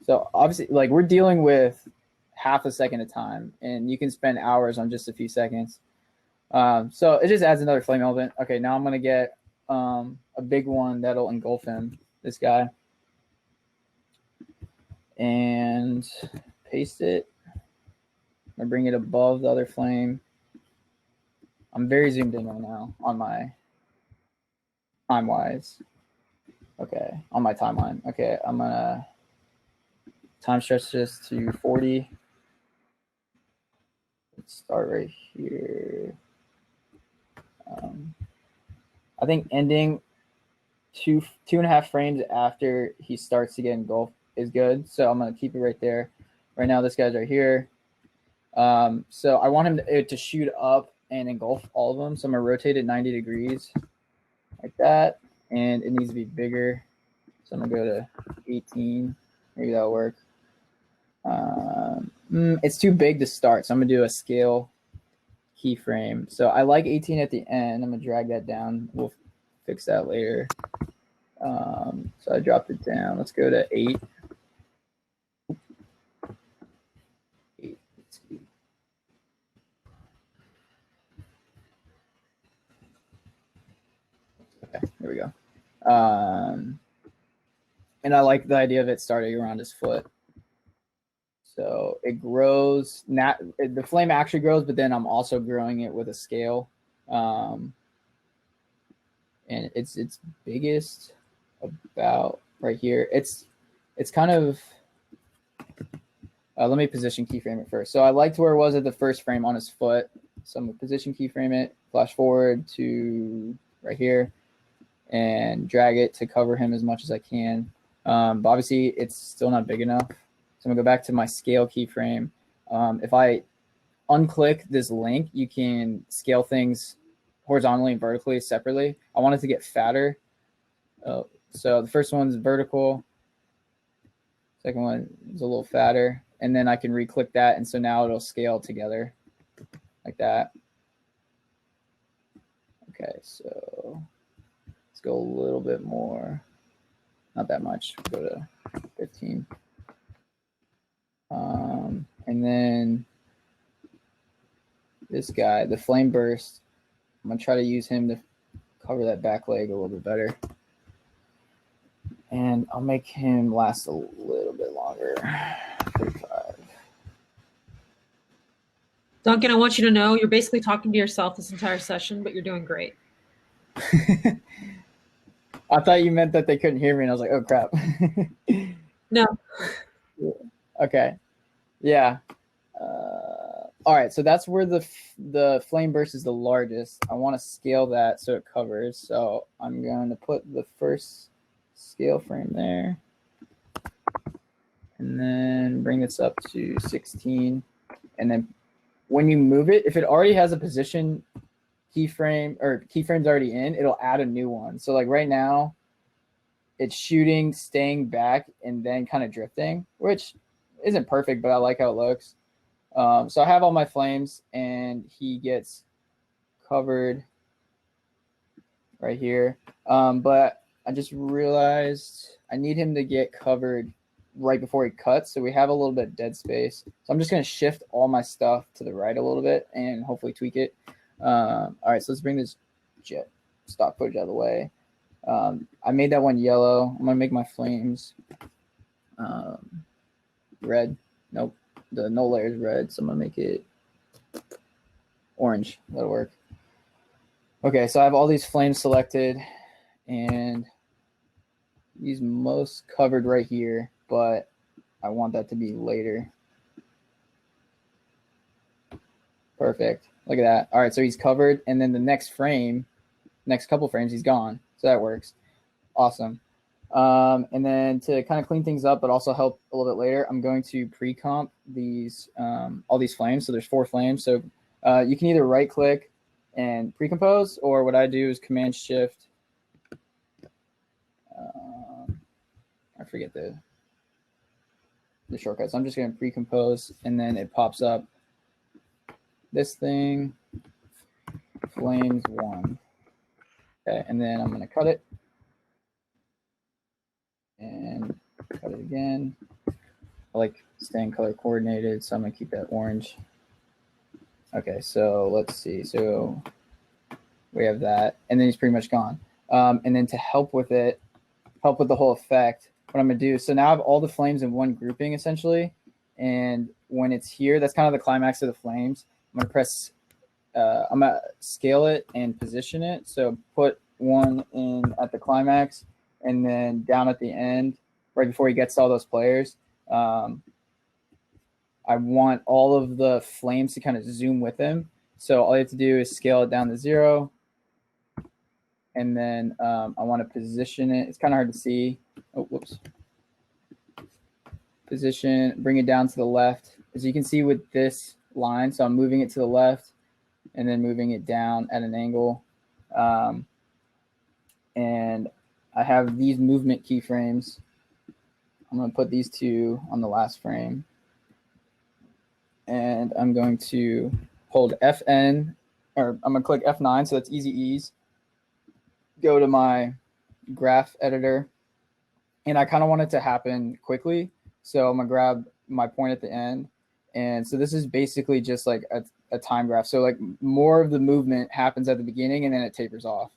B: So obviously, like, we're dealing with half a second of time, and you can spend hours on just a few seconds. So it just adds another flame element. Okay, now I'm gonna get a big one that'll engulf him, this guy, and paste it. I'm gonna bring it above the other flame. I'm very zoomed in right now on my time-wise. Okay, on my timeline. Okay, I'm gonna time stretch this to 40. Let's start right here. I think ending 2.5 frames after he starts to get engulfed is good. So I'm gonna keep it right there. Right now, this guy's right here. So I want him to shoot up and engulf all of them. So I'm gonna rotate it 90 degrees like that, and it needs to be bigger. So I'm gonna go to 18. Maybe that'll work. It's too big to start, so I'm gonna do a scale keyframe. So I like 18 at the end. I'm gonna drag that down. We'll fix that later. So I dropped it down. Let's go to 8. 8. Let's see. Okay, there we go. And I like the idea of it starting around his foot. So it grows. The flame actually grows, but then I'm also growing it with a scale. And it's biggest about right here. It's kind of. Let me position keyframe it first. So I liked where it was at the first frame on his foot. So I'm gonna position keyframe it, flash forward to right here, and drag it to cover him as much as I can. But obviously it's still not big enough. So I'm gonna go back to my scale keyframe. If I unclick this link, you can scale things horizontally and vertically separately. I want it to get fatter. So the first one's vertical. Second one is a little fatter. And then I can re-click that. And so now it'll scale together like that. Okay, so let's go a little bit more. Not that much. We'll go to 15. And then this guy, the flame burst, I'm gonna try to use him to cover that back leg a little bit better. And I'll make him last a little bit longer. 35.
A: Duncan, I want you to know you're basically talking to yourself this entire session, but you're doing great.
B: I thought you meant that they couldn't hear me, and I was like, oh, crap.
A: No.
B: Okay. Yeah. All right, so that's where the flame burst is the largest. I want to scale that so it covers. So I'm going to put the first scale frame there. And then bring this up to 16. And then when you move it, if it already has a position keyframe or keyframe's already in, it'll add a new one. So like right now, it's shooting, staying back, and then kind of drifting, which isn't perfect, but I like how it looks. So I have all my flames, and he gets covered right here. But I just realized I need him to get covered right before he cuts, so we have a little bit of dead space. So I'm just going to shift all my stuff to the right a little bit and hopefully tweak it. All right, so let's bring this jet stock footage out of the way. I made that one yellow. I'm going to make my flames red. Nope, the no layer is red, so I'm going to make it orange. That'll work. Okay, so I have all these flames selected, and he's most covered right here, but I want that to be later. Perfect. Look at that. All right, so he's covered, and then the next frame, next couple frames, he's gone. So that works. Awesome. And then to kind of clean things up, but also help a little bit later, I'm going to pre-comp these all these flames. So there's 4 flames. So you can either right-click and pre-compose, or what I do is Command-Shift. I forget the shortcut. So I'm just going to pre-compose, and then it pops up this thing, flames 1. Okay, and then I'm going to cut it and cut it again. I like staying color coordinated, so I'm going to keep that orange. Okay, so let's see. So we have that, and then he's pretty much gone. And then to help with it, help with the whole effect, what I'm going to do, so now I have all the flames in one grouping essentially, and when it's here, that's kind of the climax of the flames. I'm going to press, I'm going to scale it and position it. So put one in at the climax, and then down at the end, right before he gets to all those players. I want all of the flames to kind of zoom with him. So all you have to do is scale it down to 0. And then I want to position it. It's kind of hard to see. Oh, whoops. Position, bring it down to the left. As you can see with this line, so I'm moving it to the left and then moving it down at an angle. And I have these movement keyframes. I'm going to put these two on the last frame. And I'm going to hold FN, or I'm going to click F9, so that's easy ease. Go to my graph editor. And I kind of want it to happen quickly. So I'm going to grab my point at the end. And so this is basically just like a time graph. So like more of the movement happens at the beginning and then it tapers off.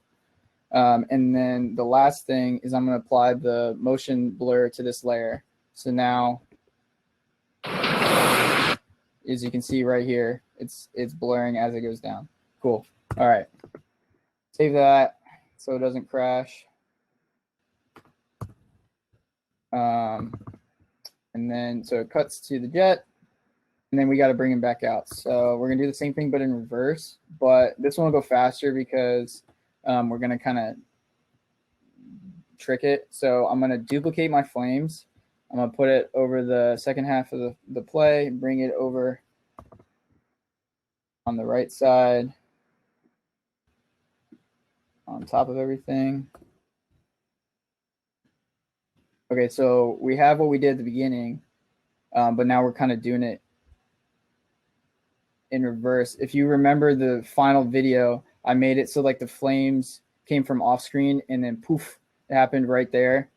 B: And then the last thing is I'm going to apply the motion blur to this layer. So now, as you can see right here, it's blurring as it goes down. Cool. All right. Save that so it doesn't crash. And then, so it cuts to the jet, and then we got to bring him back out. So we're going to do the same thing, but in reverse. But this one will go faster because we're going to kind of trick it. So I'm going to duplicate my flames. I'm going to put it over the second half of the play, bring it over on the right side, on top of everything. Okay, so we have what we did at the beginning, but now we're kind of doing it in reverse. If you remember the final video, I made it so like the flames came from off screen and then poof, it happened right there.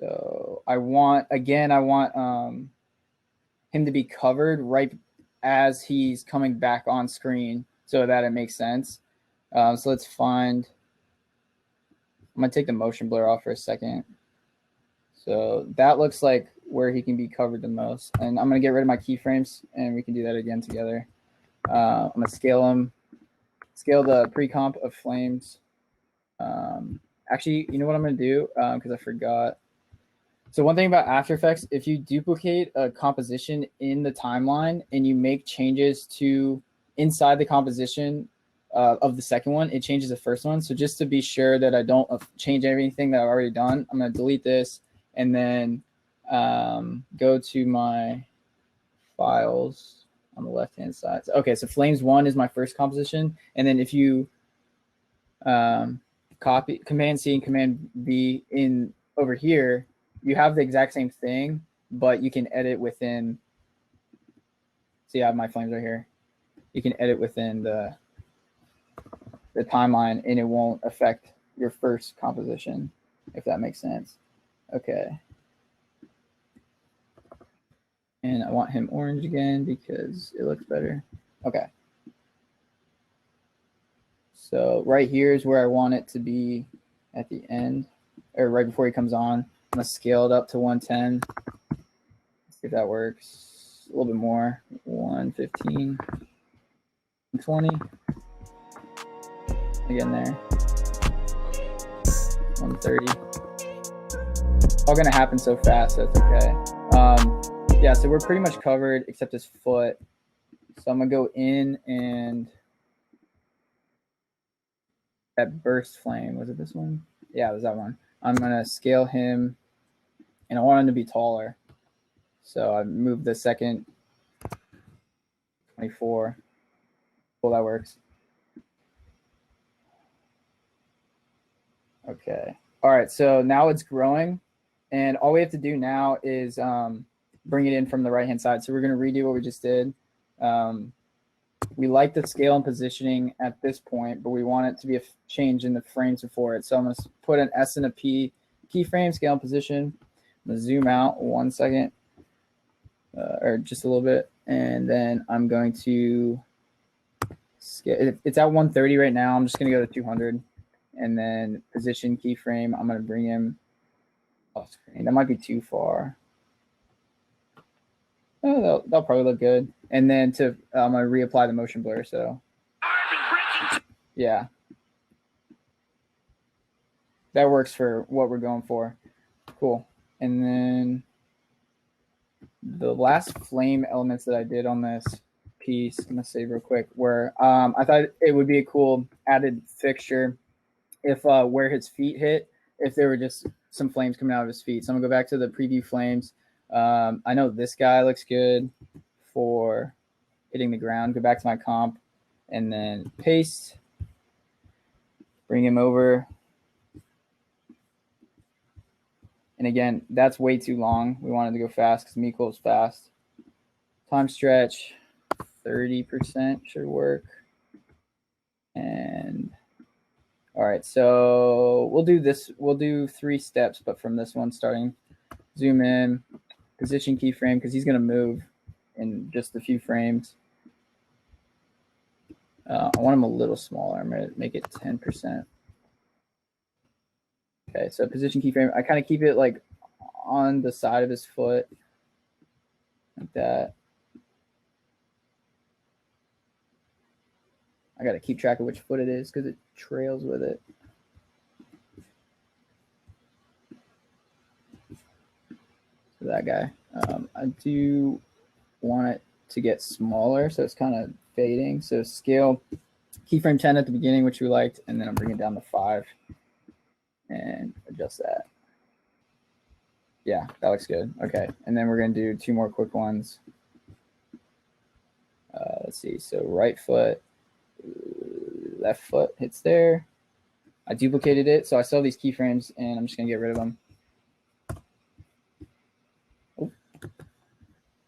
B: So I want him to be covered right as he's coming back on screen so that it makes sense. So let's find, I'm going to take the motion blur off for a second. So that looks like where he can be covered the most. And I'm going to get rid of my keyframes, and we can do that again together. I'm going to scale the pre-comp of flames. Actually, you know what I'm going to do? Because I forgot. So one thing about After Effects, if you duplicate a composition in the timeline and you make changes to inside the composition of the second one, it changes the first one. So just to be sure that I don't change anything that I've already done, I'm going to delete this and then go to my files on the left-hand side. So, okay, so Flames 1 is my first composition. And then if you copy Command C and Command V in over here, you have the exact same thing, but you can edit within. See, I have my flames right here. You can edit within the timeline, and it won't affect your first composition, if that makes sense. Okay. And I want him orange again because it looks better. Okay. So right here is where I want it to be at the end, or right before he comes on. I'm going to scale it up to 110. See if that works. A little bit more. 115. 120. Again there. 130. All going to happen so fast, so it's okay. Yeah, so we're pretty much covered except his foot. So I'm going to go in and that burst flame. Was it this one? Yeah, it was that one. I'm going to scale him, and I want him to be taller. So I moved the second 24. Cool, that works. Okay. All right, so now it's growing, and all we have to do now is bring it in from the right-hand side. So we're going to redo what we just did. We like the scale and positioning at this point, but we want it to be a change in the frames before it. So I'm going to put an S and a P keyframe, scale and position. I'm going to zoom out 1 second, or just a little bit. And then I'm going to scale. It's at 130 right now. I'm just going to go to 200. And then position keyframe, I'm going to bring him off screen. That might be too far. Oh, that'll probably look good. And then I'm going to reapply the motion blur. So, yeah. That works for what we're going for. Cool. And then the last flame elements that I did on this piece, I'm going to save real quick, where I thought it would be a cool added fixture if where his feet hit, if there were just some flames coming out of his feet. So I'm going to go back to the preview flames. I know this guy looks good for hitting the ground. Go back to my comp and then paste Bring him over. And again, that's way too long. We wanted to go fast because Mecole's fast. Time stretch, 30% should work. And all right, so we'll do this. We'll do 3 steps, but from this one starting. Zoom in, position keyframe, because he's going to move in just a few frames. I want him a little smaller. I'm going to make it 10%. Okay, so position keyframe. I kind of keep it like on the side of his foot, like that. I got to keep track of which foot it is because it trails with it. So that guy. I do want it to get smaller, so it's kind of fading. So scale keyframe 10 at the beginning, which we liked, and then I'm bringing it down to 5 and adjust that. Yeah, that looks good. Okay, and then we're going to do 2 more quick ones. Let's see. So right foot, left foot hits there. I duplicated it, so I still have these keyframes, and I'm just going to get rid of them. Oh.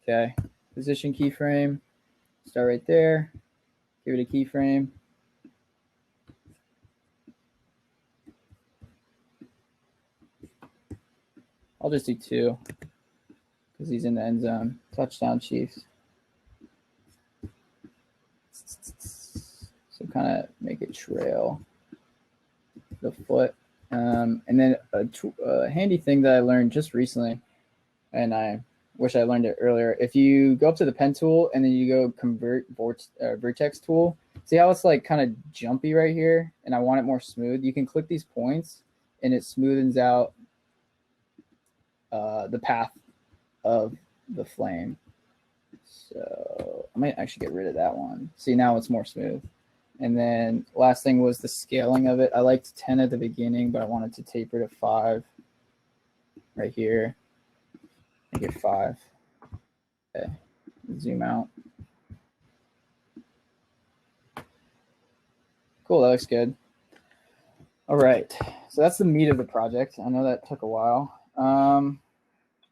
B: Okay, position keyframe. Start right there. Give it a keyframe. I'll just do 2 because he's in the end zone. Touchdown, Chiefs. So kind of make it trail the foot. And then a handy thing that I learned just recently, and I wish I learned it earlier. If you go up to the pen tool and then you go convert vertex tool, see how it's like kind of jumpy right here, and I want it more smooth. You can click these points and it smoothens out the path of the flame. So I might actually get rid of that one. See, now it's more smooth. And then last thing was the scaling of it. I liked 10 at the beginning, but I wanted to taper to 5 right here. Make it 5. Okay, zoom out. Cool, that looks good. All right, so that's the meat of the project. I know that took a while.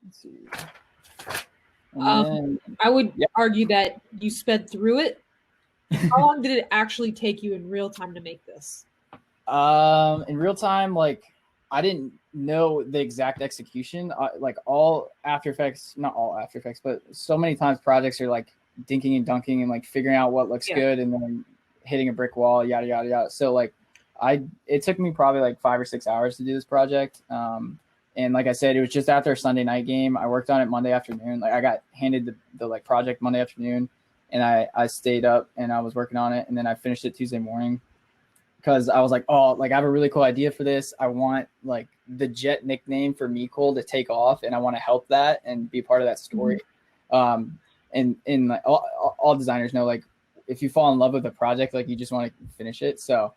B: Let's see.
A: I would argue that you sped through it. How long did it actually take you in real time to make this?
B: In real time, like I didn't know the exact execution. Like all After Effects, not all After Effects, but so many times projects are like dinking and dunking and like figuring out what looks good and then hitting a brick wall, yada yada yada. So like it took me probably like 5 or 6 hours to do this project. And like I said, it was just after a Sunday night game. I worked on it Monday afternoon. Like I got handed the like project Monday afternoon, and I stayed up and I was working on it, and then I finished it Tuesday morning because I was like, oh, like I have a really cool idea for this. I want like the Jet nickname for Mecole to take off, and I want to help that and be part of that story. And like all designers know, like if you fall in love with a project, like you just want to finish it. So.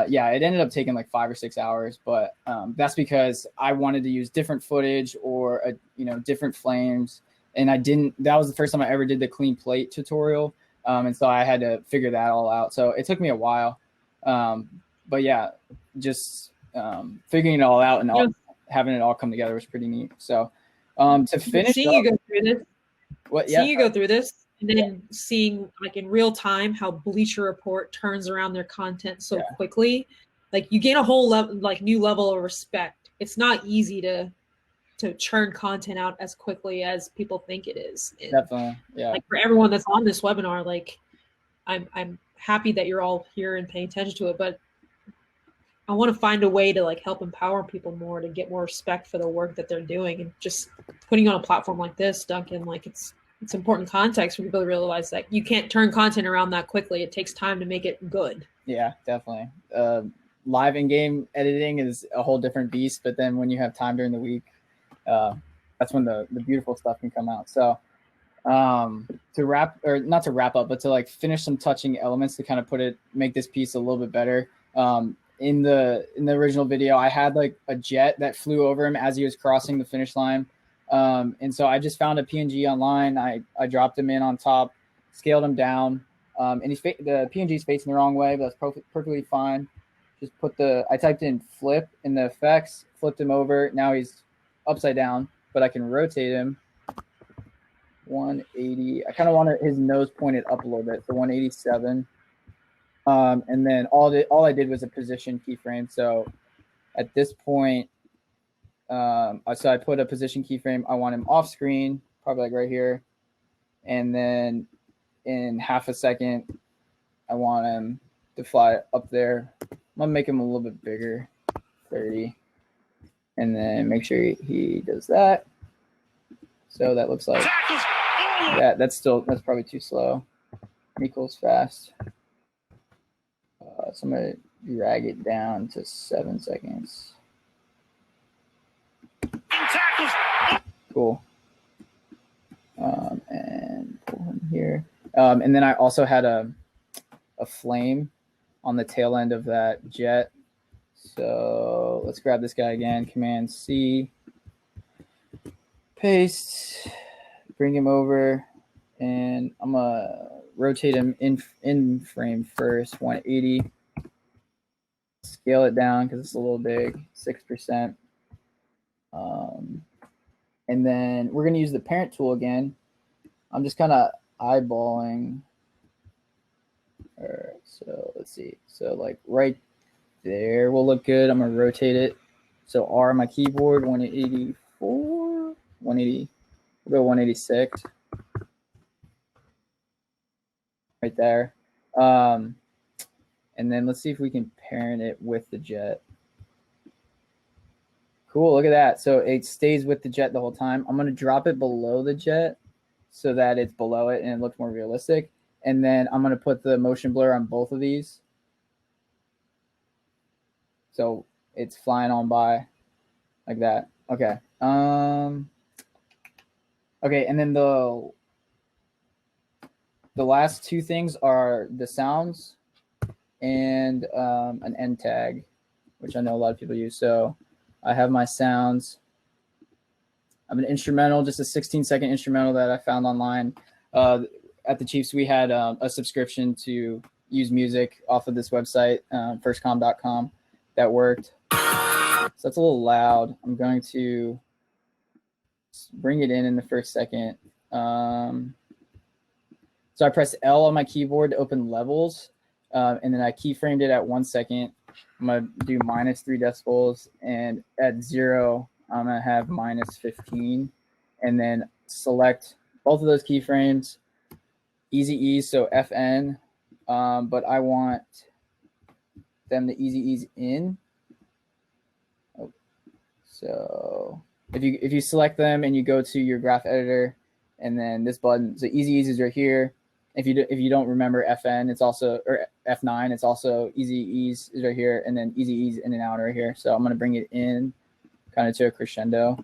B: Yeah, it ended up taking like 5 or 6 hours, but that's because I wanted to use different footage or different flames, and that was the first time I ever did the clean plate tutorial, and so I had to figure that all out. So it took me a while, but yeah, just figuring it all out and having it all come together was pretty neat. So to finish,
A: seeing you go through this,
B: seeing
A: you go through this. And then seeing like in real time how Bleacher Report turns around their content so quickly, like you gain a whole new level of respect. It's not easy to churn content out as quickly as people think it is. And
B: definitely, yeah.
A: Like for everyone that's on this webinar, like I'm happy that you're all here and paying attention to it, but I want to find a way to like help empower people more to get more respect for the work that they're doing, and just putting on a platform like this, Duncan, like it's important context for people to realize that you can't turn content around that quickly. It takes time to make it good. Yeah,
B: definitely. Live in-game editing is a whole different beast, but then when you have time during the week, that's when the beautiful stuff can come out. So to wrap, or not to wrap up, but to like finish some touching elements to kind of make this piece a little bit better. In the original video, I had like a jet that flew over him as he was crossing the finish line. And so I just found a PNG online. I dropped him in on top, scaled him down, and the PNG is facing the wrong way, but that's perfectly fine. just I typed in flip in the effects, flipped him over. Now he's upside down, but I can rotate him 180. I kind of want his nose pointed up a little bit, so 187. And then all I did was a position keyframe. So at this point, so I put a position keyframe. I want him off screen, probably like right here. And then in half a second, I want him to fly up there. I'm gonna make him a little bit bigger, 30. And then make sure he does that. So that looks like that. That's probably too slow. Mecole's fast. So I'm gonna drag it down to 7 seconds. Cool. And pull him here. And then I also had a flame on the tail end of that jet. So let's grab this guy again. Command C. Paste. Bring him over. And I'm gonna rotate him in frame first, 180. Scale it down because it's a little big, 6%. And then we're going to use the parent tool again. I'm just kind of eyeballing. All right, so let's see. So like right there will look good. I'm going to rotate it. So R on my keyboard, 184, 180, we'll go 186. Right there. And then let's see if we can parent it with the jet. Cool, look at that. So it stays with the jet the whole time. I'm going to drop it below the jet so that it's below it and it looks more realistic. And then I'm going to put the motion blur on both of these. So it's flying on by like that. Okay. Okay, and then the last two things are the sounds and an end tag, which I know a lot of people use. So I have my sounds. I have an instrumental, just a 16-second instrumental that I found online. At the Chiefs, we had a subscription to use music off of this website, firstcom.com, that worked. So that's a little loud. I'm going to bring it in the first second. So I pressed L on my keyboard to open levels, and then I keyframed it at 1 second. I'm going to do -3 decibels, and at 0, I'm going to have -15, and then select both of those keyframes, easy ease, so FN, but I want them to easy ease in. Oh. So if you select them and you go to your graph editor, and then this button, so easy ease is right here. If you don't remember FN, it's also, or F9, it's also easy ease is right here, and then easy ease in and out right here. So I'm going to bring it in kind of to a crescendo.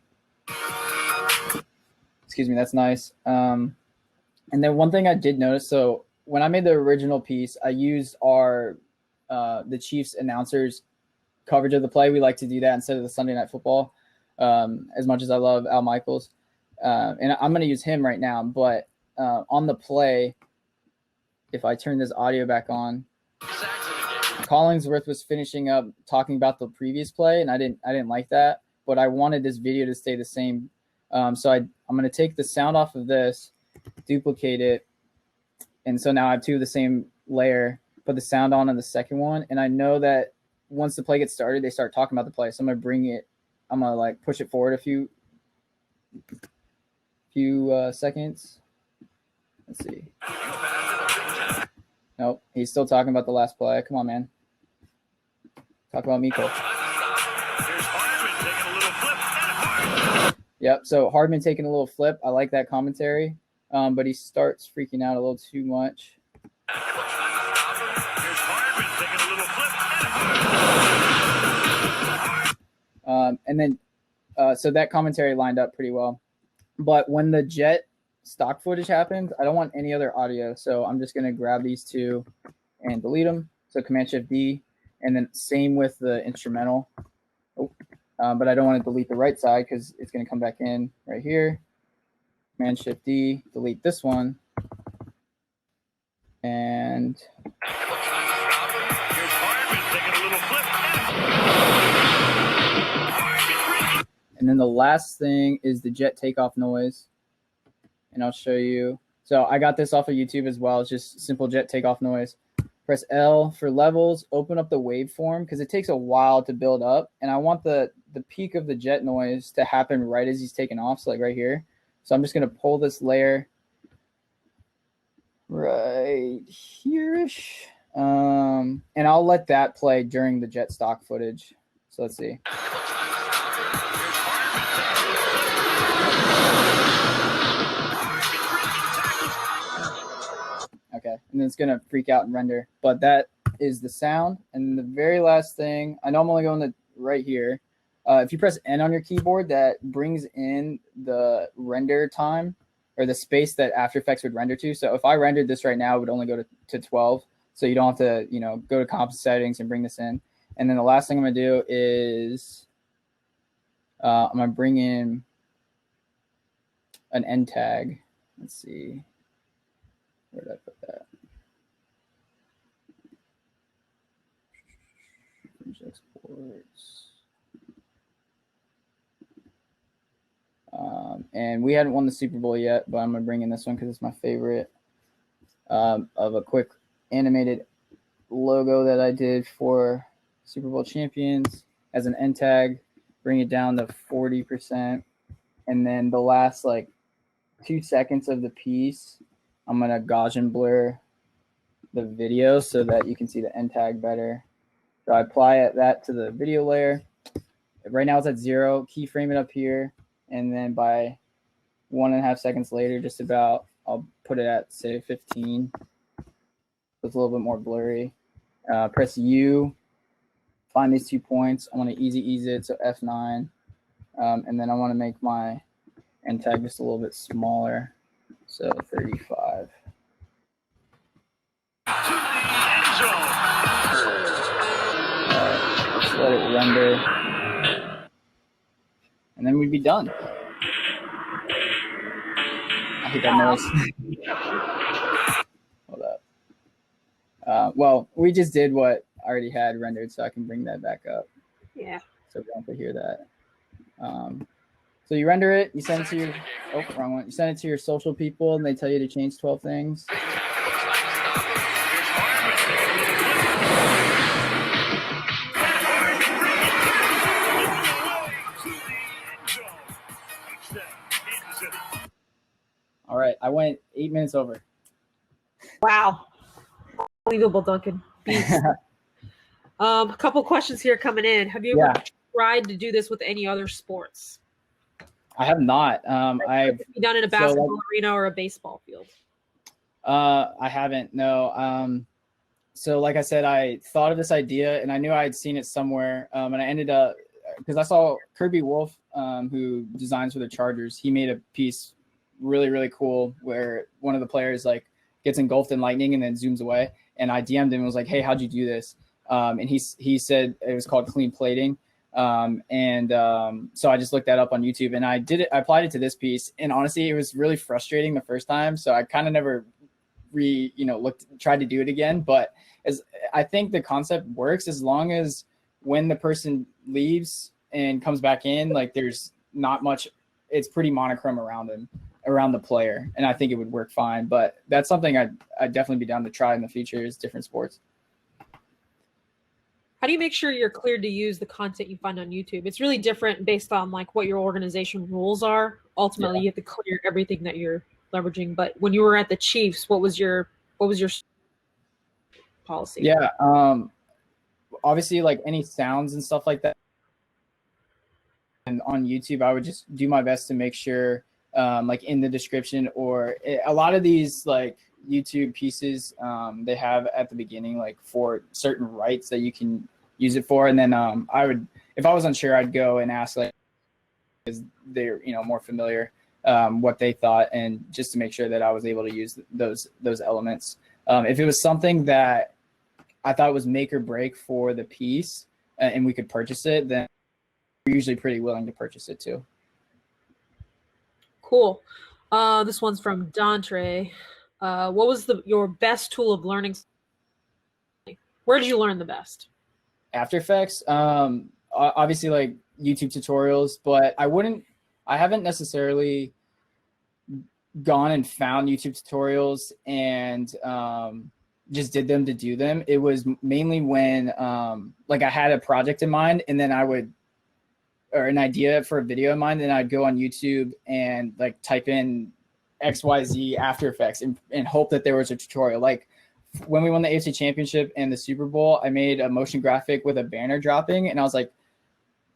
B: Excuse me, that's nice. And then one thing I did notice, so when I made the original piece, I used the Chiefs announcers coverage of the play. We like to do that instead of the Sunday Night Football, as much as I love Al Michaels. And I'm going to use him right now, but on the play, if I turn this audio back on, Collingsworth was finishing up talking about the previous play, and I didn't like that, but I wanted this video to stay the same. So I'm going to take the sound off of this, duplicate it, and so now I have two of the same layer, put the sound on the second one, and I know that once the play gets started, they start talking about the play. So I'm going to like push it forward a few seconds. Let's see. Nope, he's still talking about the last play. Come on, man. Talk about Mecole. Yep, so Hardman taking a little flip. I like that commentary, but he starts freaking out a little too much. And then, so that commentary lined up pretty well. But when the jet stock footage happens, I don't want any other audio. So I'm just going to grab these two and delete them. So Command-Shift-D, and then same with the instrumental. But I don't want to delete the right side because it's going to come back in right here. Command-Shift-D, delete this one. And
C: Here's Hardman taking a little flip.
B: And then the last thing is the jet takeoff noise. And I'll show you. So I got this off of YouTube as well. It's just simple jet takeoff noise. Press L for levels, open up the waveform because it takes a while to build up. And I want the peak of the jet noise to happen right as he's taking off. So like right here. So I'm just going to pull this layer right here-ish. And I'll let that play during the jet stock footage. So let's see. Okay, and then it's going to freak out and render. But that is the sound. And the very last thing, I know I'm only going to right here. If you press N on your keyboard, that brings in the render time or the space that After Effects would render to. So if I rendered this right now, it would only go to 12. So you don't have to, go to comp settings and bring this in. And then the last thing I'm going to do is I'm going to bring in an end tag. Let's see. Where did I put that? Finish exports. And we hadn't won the Super Bowl yet, but I'm going to bring in this one because it's my favorite of a quick animated logo that I did for Super Bowl champions as an end tag. Bring it down to 40%. And then the last 2 seconds of the piece, I'm going to Gaussian blur the video so that you can see the end tag better. So I apply that to the video layer. Right now it's at 0. Keyframe it up here. And then by 1.5 seconds later, just about, I'll put it at, say, 15. So it's a little bit more blurry. Press U. Find these 2 points. I want to easy ease it, so F9. And then I want to make my end tag just a little bit smaller. So 35. Let's let it render. And then we'd be done. I hate that noise. Hold up. Well, we just did what I already had rendered, so I can bring that back up.
A: Yeah.
B: So we don't have to hear that. So you render it, you send it to your, wrong one. You send it to your social people, and they tell you to change 12 things. All right, I went 8 minutes over.
A: Wow. Unbelievable, Duncan. A couple questions here coming in. Have you ever tried to do this with any other sports?
B: I have not. I've
A: done in a basketball arena or a baseball field.
B: I haven't. No. So like I said, I thought of this idea and I knew I had seen it somewhere. And I ended up because I saw Kirby Wolf, who designs for the Chargers. He made a piece really, really cool where one of the players gets engulfed in lightning and then zooms away. And I DM'd him and was like, "Hey, how'd you do this?" And he said it was called clean plating. So I just looked that up on YouTube and I applied it to this piece. And honestly, it was really frustrating the first time. So I kind of never tried to do it again. But I think the concept works as long as when the person leaves and comes back in, there's not much, it's pretty monochrome around the player. And I think it would work fine, but that's something I'd definitely be down to try in the future is different sports.
A: How do you make sure you're cleared to use the content you find on YouTube? It's really different based on what your organization rules are. Ultimately, you have to clear everything that you're leveraging. But when you were at the Chiefs, what was your policy?
B: Yeah. Obviously any sounds and stuff like that. And on YouTube, I would just do my best to make sure in the description or a lot of these YouTube pieces, they have at the beginning, for certain rights that you can use it for. And then I would, if I was unsure, I'd go and ask because they're, more familiar, what they thought, and just to make sure that I was able to use those elements. If it was something that I thought was make or break for the piece and we could purchase it, then we're usually pretty willing to purchase it too.
A: Cool. This one's from Dantre. What was your best tool of learning? Where did you learn the best?
B: After Effects. Obviously, YouTube tutorials, but I haven't necessarily gone and found YouTube tutorials and just did them to do them. It was mainly when like I had a project in mind, and then or an idea for a video in mind, then I'd go on YouTube and like type in XYZ After Effects and hope that there was a tutorial. Like when we won the AFC Championship and the Super Bowl, I made a motion graphic with a banner dropping, and I was like,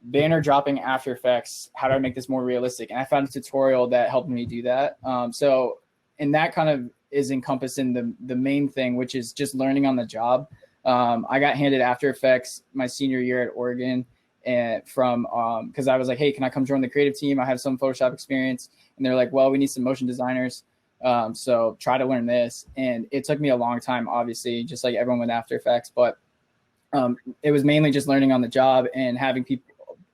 B: banner dropping After Effects, how do I make this more realistic? And I found a tutorial that helped me do that. And that kind of is encompassed in the main thing, which is just learning on the job. I got handed After Effects my senior year at Oregon, and because I was like, hey, can I come join the creative team? I have some Photoshop experience. And they're like, well, we need some motion designers. So try to learn this. And it took me a long time, obviously, just like everyone with After Effects. But it was mainly just learning on the job and having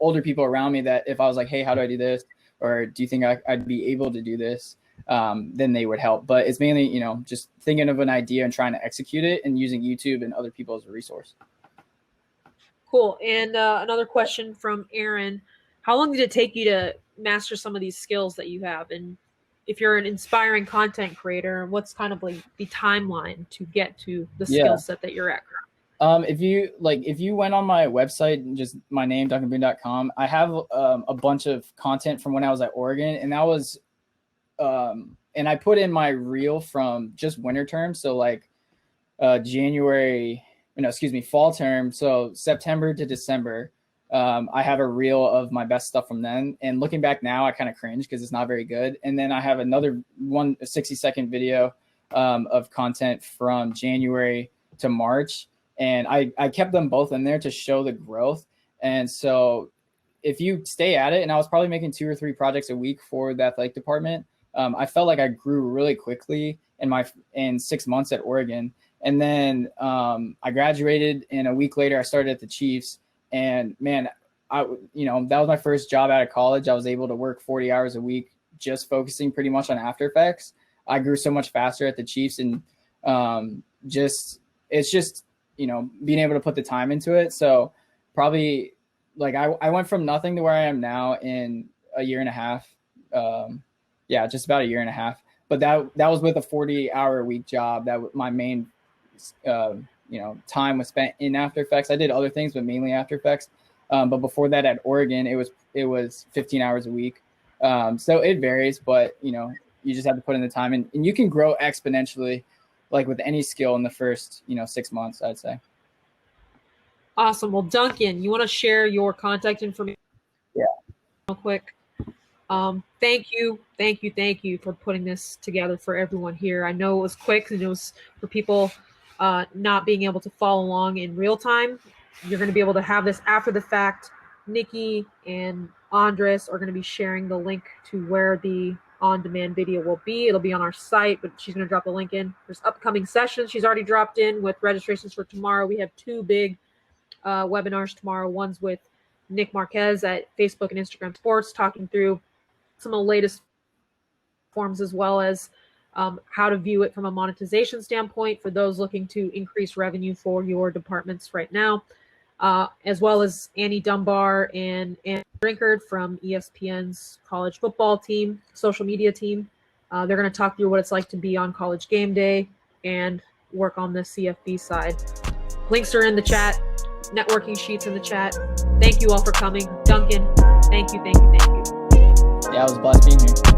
B: older people around me that if I was like, hey, how do I do this? Or do you think I'd be able to do this? Then they would help. But it's mainly, just thinking of an idea and trying to execute it and using YouTube and other people as a resource.
A: Cool. And another question from Aaron. How long did it take you to master some of these skills that you have? And if you're an inspiring content creator, what's kind of like the timeline to get to the skill set that you're at?
B: If you went on my website, just my name, duncanboone.com, I have a bunch of content from when I was at Oregon, and that was and I put in my reel from just winter term. So like fall term. So September to December, I have a reel of my best stuff from then. And looking back now, I kind of cringe because it's not very good. And then I have another 60-second video of content from January to March. And I kept them both in there to show the growth. And so if you stay at it, and I was probably making 2 or 3 projects a week for the athletic department, I felt like I grew really quickly in 6 months at Oregon. And then I graduated, and a week later I started at the Chiefs. And man, that was my first job out of college. I was able to work 40 hours a week, just focusing pretty much on After Effects. I grew so much faster at the Chiefs, and it's just being able to put the time into it. So probably like I went from nothing to where I am now in a year and a half. Just about a year and a half. But that was with a 40-hour a week job. That my main time was spent in After Effects. I did other things, but mainly After Effects. But before that at Oregon, it was 15 hours a week. So it varies, but you just have to put in the time, and you can grow exponentially, like with any skill in the first 6 months, I'd say.
A: Awesome. Well, Duncan, you want to share your contact information?
B: Yeah.
A: Real quick. Thank you for putting this together for everyone here. I know it was quick, and it was for people not being able to follow along in real time. You're going to be able to have this after the fact. Nikki and Andres are going to be sharing the link to where the on-demand video will be. It'll be on our site, but she's going to drop the link in. There's upcoming sessions she's already dropped in with registrations for tomorrow. We have 2 big webinars tomorrow. One's with Nick Marquez at Facebook and Instagram Sports, talking through some of the latest forms, as well as how to view it from a monetization standpoint for those looking to increase revenue for your departments right now, as well as Annie Dunbar and Drinkard from ESPN's college football team, social media team. They're going to talk through what it's like to be on College Game Day and work on the CFB side. Links are in the chat, networking sheets in the chat. Thank you all for coming. Duncan, thank you.
B: Yeah, it was blessed being here.